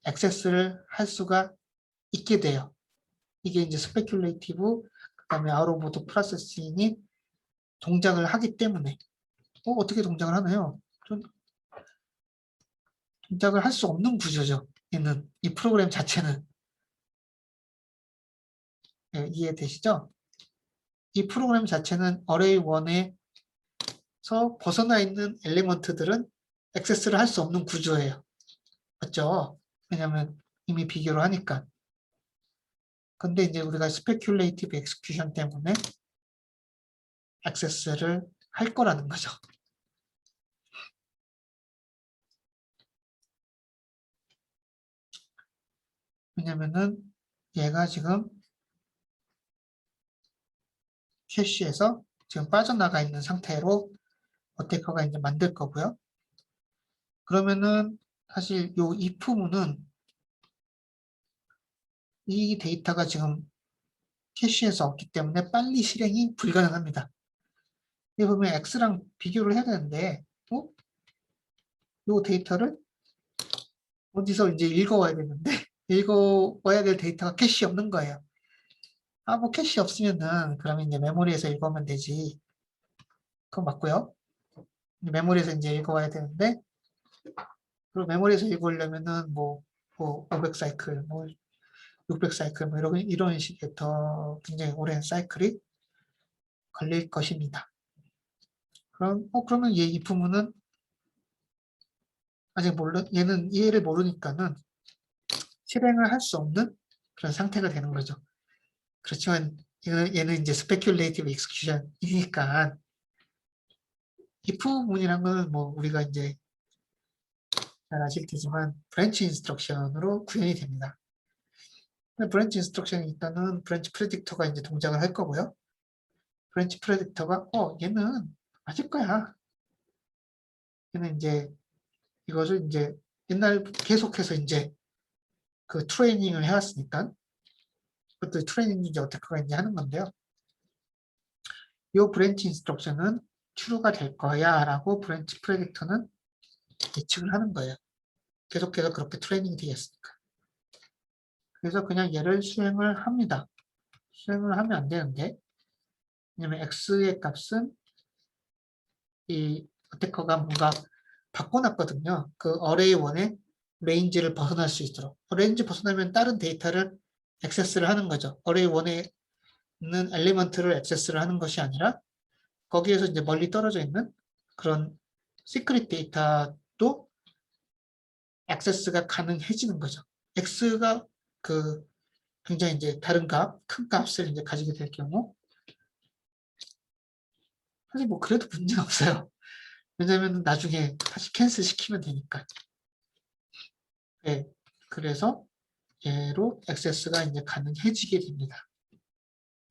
액세스를 할 수가 있게 돼요. 이게 이제 스페큘레이티브, 그 다음에 아웃 오브 보드 프로세싱이 동작을 하기 때문에, 어떻게 동작을 하나요? 좀 동작을 할 수 없는 구조죠. 이 프로그램 자체는. 예, 이해되시죠? 이 프로그램 자체는 array1에서 벗어나 있는 엘리먼트들은 액세스를 할 수 없는 구조예요. 맞죠? 왜냐하면 이미 비교를 하니까. 근데 이제 우리가 스페큘레이티브 엑스큐션 때문에 액세스를 할 거라는 거죠. 왜냐면은 얘가 지금 캐시에서 지금 빠져나가 있는 상태로 어태커가 이제 만들 거고요. 그러면은 사실 요 if문은 이 데이터가 지금 캐시에서 없기 때문에 빨리 실행이 불가능합니다. 여기 보면 X랑 비교를 해야 되는데, 요 데이터를 어디서 이제 읽어와야 되는데, 읽어와야 될 데이터가 캐시 없는 거예요. 뭐 캐시 없으면은, 그러면 이제 메모리에서 읽으면 되지. 그건 맞고요. 메모리에서 이제 읽어와야 되는데, 그리고 메모리에서 읽으려면은 500사이클, 600사이클, 이런 식의 더 굉장히 오랜 사이클이 걸릴 것입니다. 그러면 얘 이 부분은 아직 얘는 이해를 모르니까는 실행을 할 수 없는 그런 상태가 되는 거죠. 그렇지만 얘는 이제 스페큘레이티브 익스큐션이니까 if문이란 건 우리가 이제 잘 아실 테지만 브랜치 인스트럭션으로 구현이 됩니다. 브랜치 인스트럭션이 있다는 브랜치 프레딕터가 이제 동작을 할 거고요. 브랜치 프레딕터가 얘는 맞을 거야. 얘는 이제 이것을 이제 옛날 계속해서 이제 그 트레이닝을 해왔으니까 그것도 트레이닝 이제 어택커가 이제 하는 건데요. 이 브랜치 인스트럭션은 true가 될 거야 라고 브랜치 프레딕터는 예측을 하는 거예요. 계속해서 그렇게 트레이닝이 되겠으니까. 그래서 그냥 얘를 수행을 합니다. 수행을 하면 안 되는데, 왜냐면 x의 값은 이 어태커가 뭔가 바꿔놨거든요. 그 array1의 레인지를 벗어날 수 있도록. 레인지 벗어나면 다른 데이터를 액세스를 하는 거죠. array1에 있는 엘리먼트를 액세스를 하는 것이 아니라 거기에서 이제 멀리 떨어져 있는 그런 시크릿 데이터도 액세스가 가능해지는 거죠. x가 굉장히 이제 다른 큰 값을 이제 가지게 될 경우 사실 그래도 문제는 없어요. 왜냐면 나중에 다시 캔슬 시키면 되니까. 네, 그래서 얘로 액세스가 이제 가능해지게 됩니다.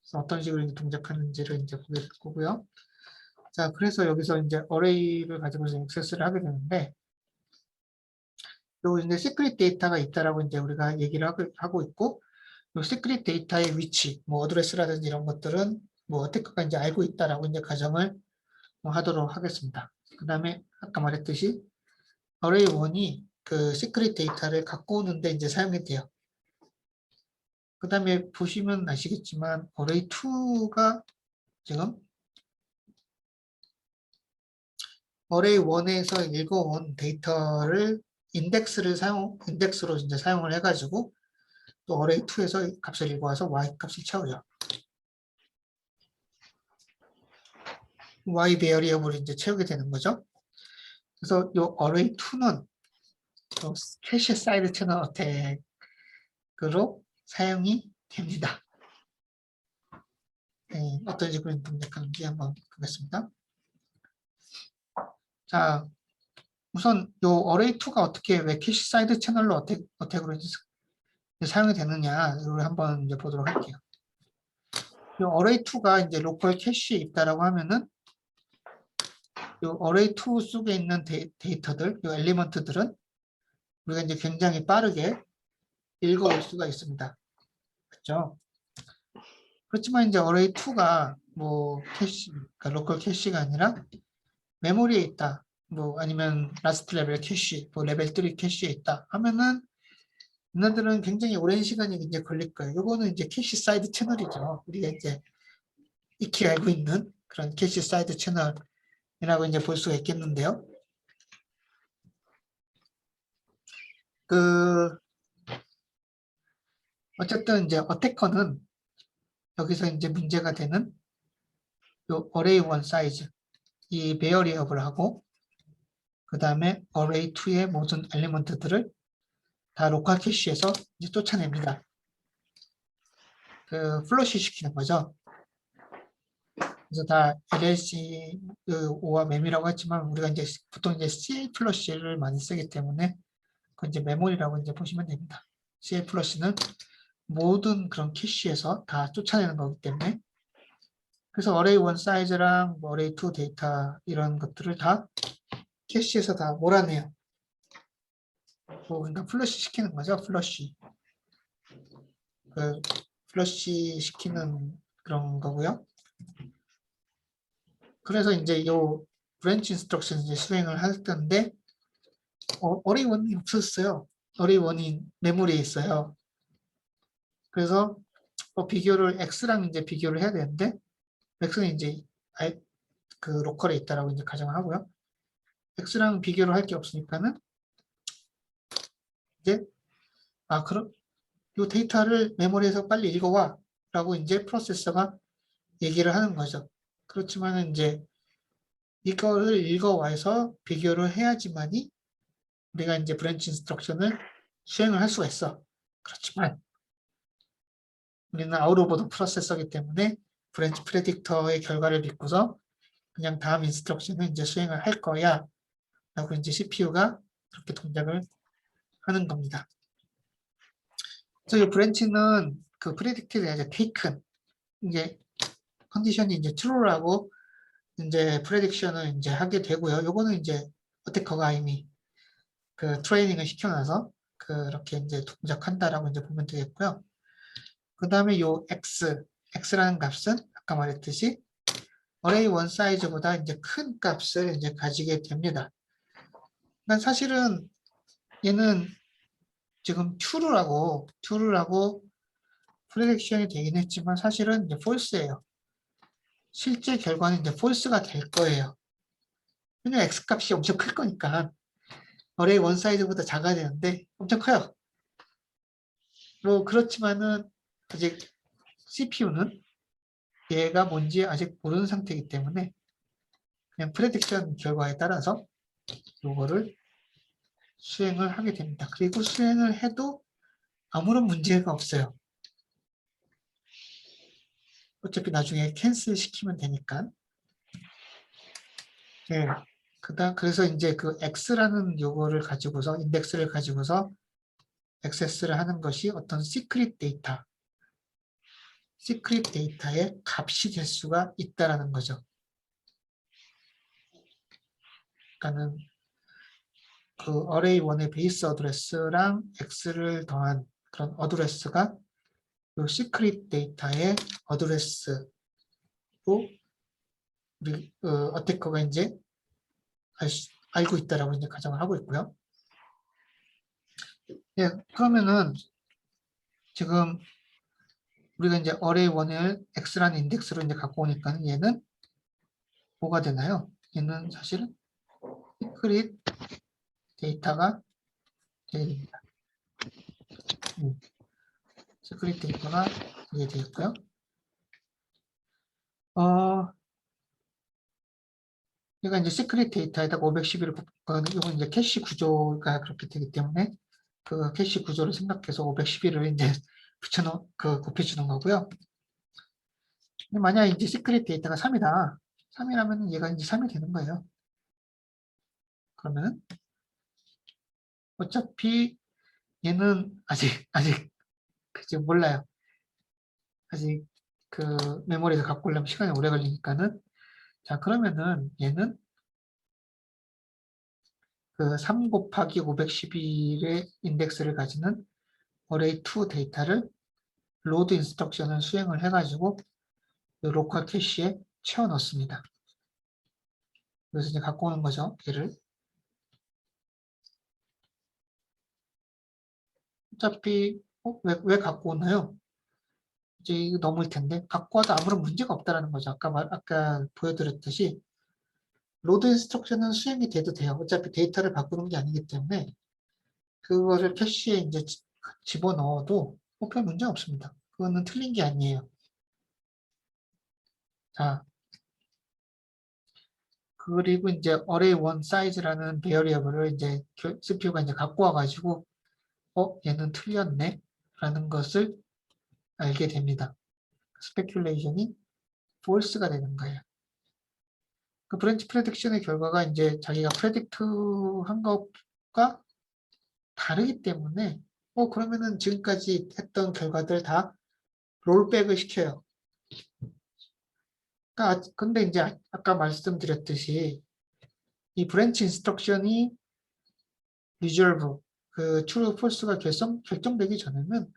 그래서 어떤 식으로 이제 동작하는지를 이제 보게 될 거고요. 자, 그래서 여기서 이제 어레이를 가지고 액세스를 하게 되는데, 요 이제 시크릿 데이터가 있다라고 이제 우리가 얘기를 하고 있고, 요 시크릿 데이터의 위치, 어드레스라든지 이런 것들은 어태커가 이제 알고 있다라고 이제 가정을 하도록 하겠습니다. 그 다음에 아까 말했듯이 array1이 그 시크릿 데이터를 갖고 오는데 이제 사용이 돼요. 그 다음에 보시면 아시겠지만 array2가 지금 array1에서 읽어온 데이터를 인덱스로 이제 사용을 해가지고 또 array2에서 값을 읽어와서 y 값을 채워요. y 베어리어블을 이제 채우게 되는 거죠. 그래서 이 array2는 캐시 사이드 채널 어택으로 사용이 됩니다. 네, 어떤 식으로 동작하는지 한번 보겠습니다. 자, 우선 이 array2가 어떻게 왜 캐시 사이드 채널로 어택으로 사용이 되느냐를 한번 이제 보도록 할게요. 이 array2가 이제 로컬 캐시에 있다라고 하면은 이 array2 속에 있는 데이터들, 이 엘리먼트들은 우리가 이제 굉장히 빠르게 읽어올 수가 있습니다. 그렇죠? 그렇지만 이제 array2가 뭐 캐시, 그러니까 로컬 캐시가 아니라 메모리에 있다. 뭐 아니면 라스트 레벨 캐시, 뭐 레벨 3 캐시에 있다 하면은 얘네들은 굉장히 오랜 시간이 이제 걸릴 거예요. 요거는 이제 캐시 사이드 채널이죠. 우리가 이제 익히 알고 있는 그런 캐시 사이드 채널이라고 이제 볼 수가 있겠는데요. 어쨌든 이제 어태커는 여기서 이제 문제가 되는 요 array1 사이즈 이 베어리어블 하고 그 다음에 array2의 모든 엘리먼트들을 다 로컬 캐시에서 이제 쫓아냅니다. 그 플러시 시키는 거죠. 그래서 다 LLC 오와 mem이라고 했지만 우리가 이제 보통 이제 CA 플러시를 많이 쓰기 때문에 그건 이제 메모리라고 이제 보시면 됩니다. CA 플러시는 모든 그런 캐시에서 다 쫓아내는 거기 때문에 그래서 array1 사이즈랑 뭐 array2 데이터 이런 것들을 다 캐시에서 다 몰아내요. 뭐 그러니까 플러시 시키는 거죠. 플러시. 그 플러시 시키는 그런 거고요. 그래서 이제 요 브랜치 인스트럭션 이제 수행을 할 텐데 array1이 없었어요. array1이 메모리에 있어요. 그래서 비교를 x랑 이제 비교를 해야 되는데 x는 이제 그 로컬에 있다라고 이제 가정을 하고요. x랑 비교를 할 게 없으니까는 이제 그럼 이 데이터를 메모리에서 빨리 읽어와 라고 이제 프로세서가 얘기를 하는 거죠. 그렇지만 이제 이거를 읽어와서 비교를 해야지만이 우리가 이제 브랜치 인스트럭션을 수행을 할 수가 있어. 그렇지만 우리는 아웃 오브 더 프로세서이기 때문에 브랜치 프레딕터의 결과를 믿고서 그냥 다음 인스트럭션을 이제 수행을 할 거야 라고 이제 CPU가 그렇게 동작을 하는 겁니다. 그래서 이 브랜치는 그 프레딕트에 이제 taken 이제 컨디션이 이제 true라고 이제 프레딕션을 이제 하게 되고요. 요거는 이제 어태커가 이미 그 트레이닝을 시켜놔서 그렇게 이제 동작한다라고 이제 보면 되겠고요. 그 다음에 요 x라는 값은 아까 말했듯이 array1 사이즈보다 이제 큰 값을 이제 가지게 됩니다. 그러니까 사실은 얘는 지금 true라고 프레딕션이 되긴 했지만 사실은 이제 false예요. 실제 결과는 이제 false가 될 거예요. 왜냐면 x 값이 엄청 클 거니까 array1 사이즈보다 작아야 되는데 엄청 커요. 뭐 그렇지만은 아직 CPU는 얘가 뭔지 아직 모르는 상태이기 때문에 그냥 프레딕션 결과에 따라서 요거를 수행을 하게 됩니다. 그리고 수행을 해도 아무런 문제가 없어요. 어차피 나중에 캔슬 시키면 되니까. 네. 그래서 이제 그 X라는 요거를 가지고서, 인덱스를 가지고서 액세스를 하는 것이 어떤 시크릿 데이터의 값이 될 수가 있다라는 거죠. 그러니까는 그 array1의 베이스 어드레스랑 x를 더한 그런 어드레스가 이 시크릿 데이터의 어드레스로 우리 어태커가 이제 알고 있다라고 이제 가정을 하고 있고요. 예, 그러면은 지금 우리가 이제 array 1을 x라는 인덱스로 이제 갖고 오니까 얘는 뭐가 되나요? 얘는 사실은 시크릿 데이터가 되게 됩니다. 시크릿 데이터가 되게 되겠고요. 얘가 이제 시크릿 데이터에다가 511을 곱하는 이건 이제 캐시 구조가 그렇게 되기 때문에 그 캐시 구조를 생각해서 511을 이제 곱해주는 거고요. 근데 만약 이제 시크릿 데이터가 3이다. 3이라면 얘가 이제 3이 되는 거예요. 그러면 어차피 얘는 아직 그지 몰라요. 아직 그 메모리에서 갖고 오려면 시간이 오래 걸리니까는 자 그러면은 얘는 그 3 곱하기 511의 인덱스를 가지는 array 2 데이터를 로드 인스트럭션을 수행을 해가지고 로컬 캐시에 채워 넣습니다. 그래서 이제 갖고 오는 거죠. 얘를 어차피 왜 갖고 오나요? 이제 이거 넘을 텐데 갖고 와도 아무런 문제가 없다라는 거죠. 아까 보여드렸듯이 로드 인스트럭션은 수행이 돼도 돼요. 어차피 데이터를 바꾸는 게 아니기 때문에 그거를 캐시에 이제 집어넣어도 별 문제 없습니다. 그거는 틀린 게 아니에요. 자, 그리고 이제 array 1 size라는 베어리어블을 이제 CPU가 이제 갖고 와가지고 얘는 틀렸네 라는 것을 알게 됩니다. 스페큘레이션이 false가 되는 거예요. 그 브랜치 프레딕션의 결과가 이제 자기가 프레딕트 한 것과 다르기 때문에 그러면은 지금까지 했던 결과들 다 롤백을 시켜요. 그러니까 근데 이제 아까 말씀드렸듯이 이 브랜치 인스트럭션이 리졸브 그 true false가 결정되기 전에는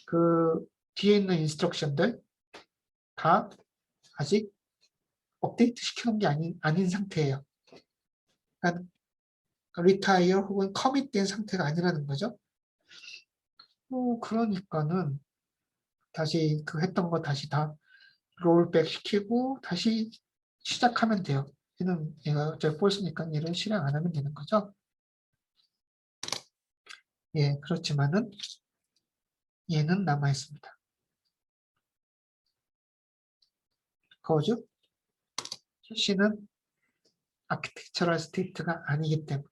그 뒤에 있는 인스트럭션들 다 아직 업데이트 시켜놓은 게 아닌 상태예요. 그러니까 retire 혹은 commit 된 상태가 아니라는 거죠. 그러니까는 다시 그 했던 거 다시 다 롤백 시키고 다시 시작하면 돼요. 얘가 어차피 폴스니까 얘를 실행 안 하면 되는 거죠. 예, 그렇지만은 얘는 남아 있습니다. 거죠? 캐시는 아키텍처럴 스테이트가 아니기 때문에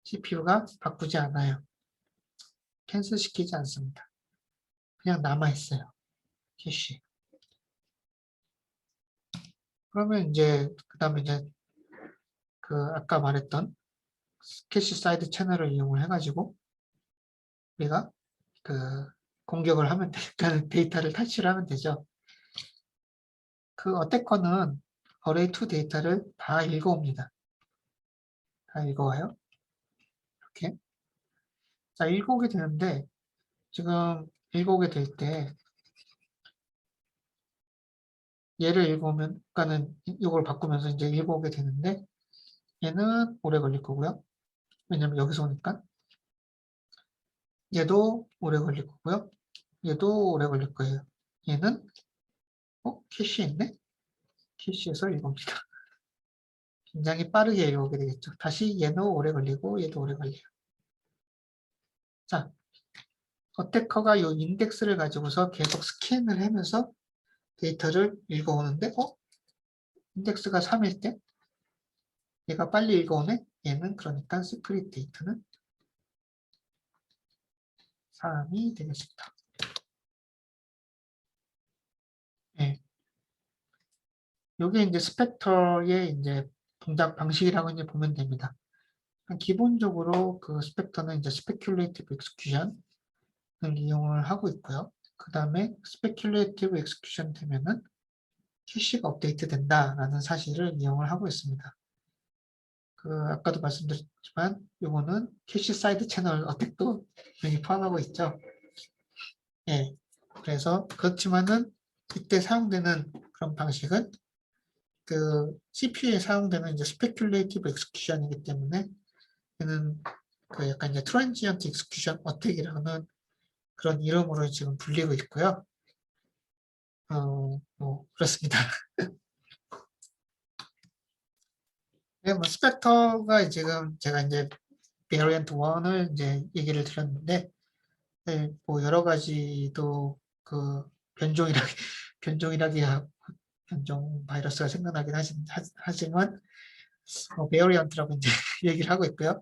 CPU가 바꾸지 않아요. 캔슬 시키지 않습니다. 그냥 남아 있어요. 캐시. 그러면 이제 그 다음에 이제 그 아까 말했던 캐시 사이드 채널을 이용을 해가지고 우리가 그 공격을 하면 되니까 데이터를 탈취를 하면 되죠. 그 어태커는 array2 데이터를 다 읽어옵니다. 다 읽어와요. 이렇게. 자, 읽어오게 되는데 지금 읽어오게 될 때 얘를 읽어오면 그러니까는 이걸 바꾸면서 이제 읽어오게 되는데 얘는 오래 걸릴 거고요. 왜냐면 여기서 오니까 얘도 오래 걸릴 거고요. 얘도 오래 걸릴 거예요. 얘는 캐시에 있네? 캐시에서 읽어옵니다. 굉장히 빠르게 읽어오게 되겠죠. 다시 얘는 오래 걸리고 얘도 오래 걸려요. 자, 어태커가 이 인덱스를 가지고서 계속 스캔을 하면서 데이터를 읽어오는데 인덱스가 3일 때 얘가 빨리 읽어오네? 얘는 그러니까 시크릿 데이터는 3이 되겠습니다. 네. 이게 이제 스펙터의 이제 동작 방식이라고 이제 보면 됩니다. 기본적으로 그 스펙터는 이제 스페큘레이티브 엑스큐션을 이용을 하고 있고요. 그 다음에 스페큘레이티브 엑스큐션 되면은 캐시가 업데이트 된다라는 사실을 이용을 하고 있습니다. 그 아까도 말씀드렸지만 이거는 캐시 사이드 채널 어택도 여기 포함하고 있죠. 예. 그래서 그렇지만은 이때 사용되는 그런 방식은 그 CPU에 사용되는 이제 스페큘레이티브 엑스큐션이기 때문에 얘는 그 약간 이제 트랜지언트 익스큐션 어택이라는 그런 이름으로 지금 불리고 있고요. 뭐 그렇습니다. 네, 뭐 스펙터가 지금 제가 이제 베리언트 1을 이제 얘기를 드렸는데, 네, 뭐 여러 가지도 그 변종이라 변종이라기 변종 바이러스가 생겨나긴 하지만 베리언트라고 이제 얘기를 하고 있고요.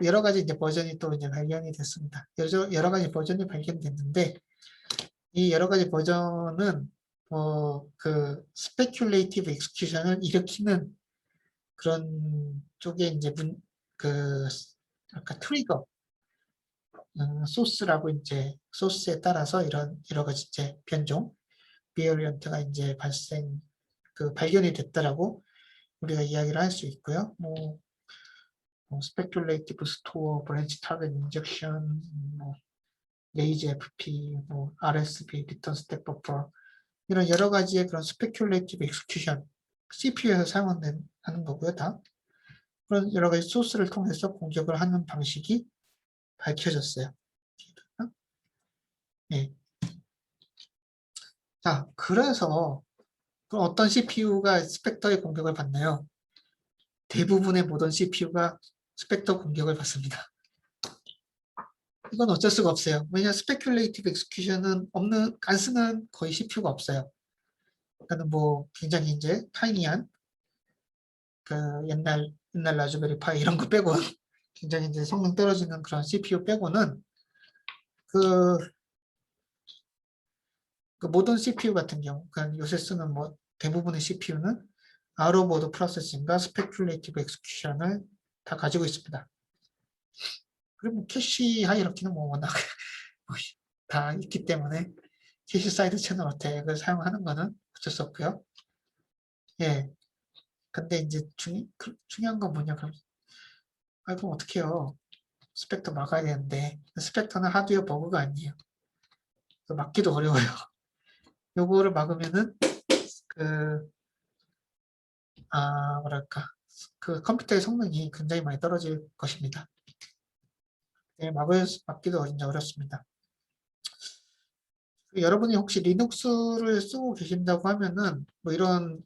여러 가지 이제 버전이 또 이제 발견이 됐습니다. 여러 가지 버전이 발견됐는데, 이 여러 가지 버전은 그 스페큘레이티브 익스큐션을 일으키는 그런 쪽에 이제 그 아까 트리거 소스라고 이제 소스에 따라서 이런 여러 가지 이제 변종 비어리언트가 이제 발견이 됐다라고 우리가 이야기를 할 수 있고요. 뭐 스페큘레이티브 스토어, 브랜치 타겟 인젝션, 뭐 레이지 FP, 뭐 RSP, 리턴 스택 버퍼 이런 여러 가지의 그런 스페큘레이티브 익스큐션 CPU에서 사용하는 거고요. 다 그런 여러 가지 소스를 통해서 공격을 하는 방식이 밝혀졌어요. 네. 자, 그래서 그럼 어떤 CPU가 스펙터의 공격을 받나요? 대부분의 모든 CPU가 스펙터 공격을 받습니다. 이건 어쩔 수가 없어요. 왜냐하면 스페큘레이티브 익스큐션은 안 쓰는 거의 CPU가 없어요. 그러니까 뭐 굉장히 이제 타이니한 그 옛날 라즈베리 파이 이런 거 빼고 굉장히 이제 성능 떨어지는 그런 CPU 빼고는 그 모든 CPU 같은 경우, 그러니까 요새 쓰는 뭐 대부분의 CPU는 아우터보드 프로세싱과 스페큘레이티브 익스큐션을 다 가지고 있습니다. 그리고 캐시 하이어키는 뭐 워낙 다 있기 때문에 캐시 사이드 채널 어택을 사용하는 거는 어쩔 수 없고요. 예. 근데 이제 중요한 건 뭐냐 그럼 그럼 어떡해요. 스펙터 막아야 되는데 스펙터는 하드웨어 버그가 아니에요. 막기도 어려워요. 요거를 막으면은 뭐랄까 그 컴퓨터의 성능이 굉장히 많이 떨어질 것입니다. 네, 막기도 어렵습니다. 여러분이 혹시 리눅스를 쓰고 계신다고 하면은 뭐 이런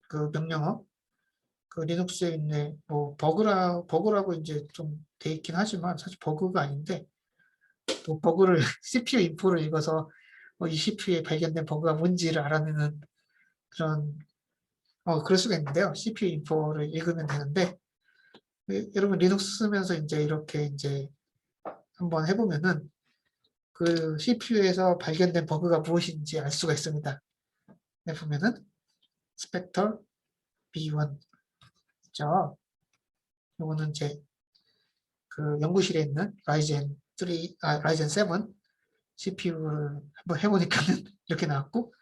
그 명령어 그 리눅스에 있는 뭐 버그라고 이제 좀 돼 있긴 하지만 사실 버그가 아닌데 뭐 버그를 CPU 인포를 읽어서 이 CPU에 발견된 버그가 뭔지를 알아내는 그런 그럴 수가 있는데요. CPU 인포를 읽으면 되는데 여러분 리눅스 쓰면서 이제 이렇게 이제 한번 해보면은 그 CPU에서 발견된 버그가 무엇인지 알 수가 있습니다. 보면은 스펙터 B1 있죠. 이거는 이제 그 연구실에 있는 라이젠 7 CPU를 한번 해보니까는 이렇게 나왔고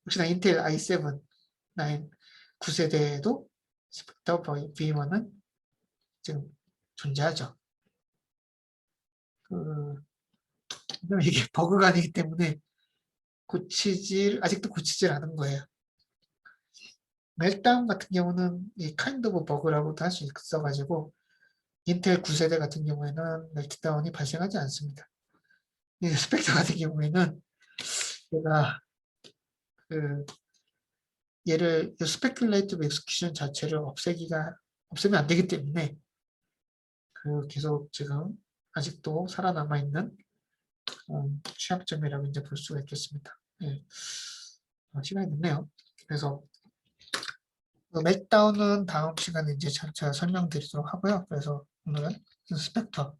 역시나 인텔 i7 9세대에도 스펙터 B1은 지금 존재하죠. 이게 버그가 아니기 때문에 아직도 고치질 않은 거예요. 멜다운 같은 경우는 이 카인드 오브 버그라고도 할 수 있어가지고 인텔 9세대 같은 경우에는 멜트다운이 발생하지 않습니다. 이 스펙터 같은 경우에는 얘가 얘를 스페큘레이티브 익스큐션 자체를 없애면 안 되기 때문에 계속 지금 아직도 살아남아 있는 취약점이라고 이제 볼 수가 있겠습니다. 네. 시간이 됐네요. 그래서 멜다운은 다음 시간에 이제 제가 설명드리도록 하고요. 그래서 오늘은 스펙터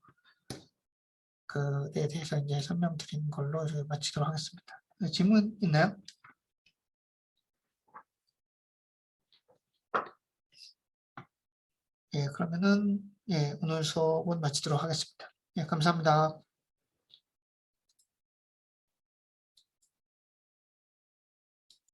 그에 대해서 이제 설명드린 걸로 마치도록 하겠습니다. 질문 있나요? 예, 그러면은 오늘 수업은 마치도록 하겠습니다. 예, 감사합니다.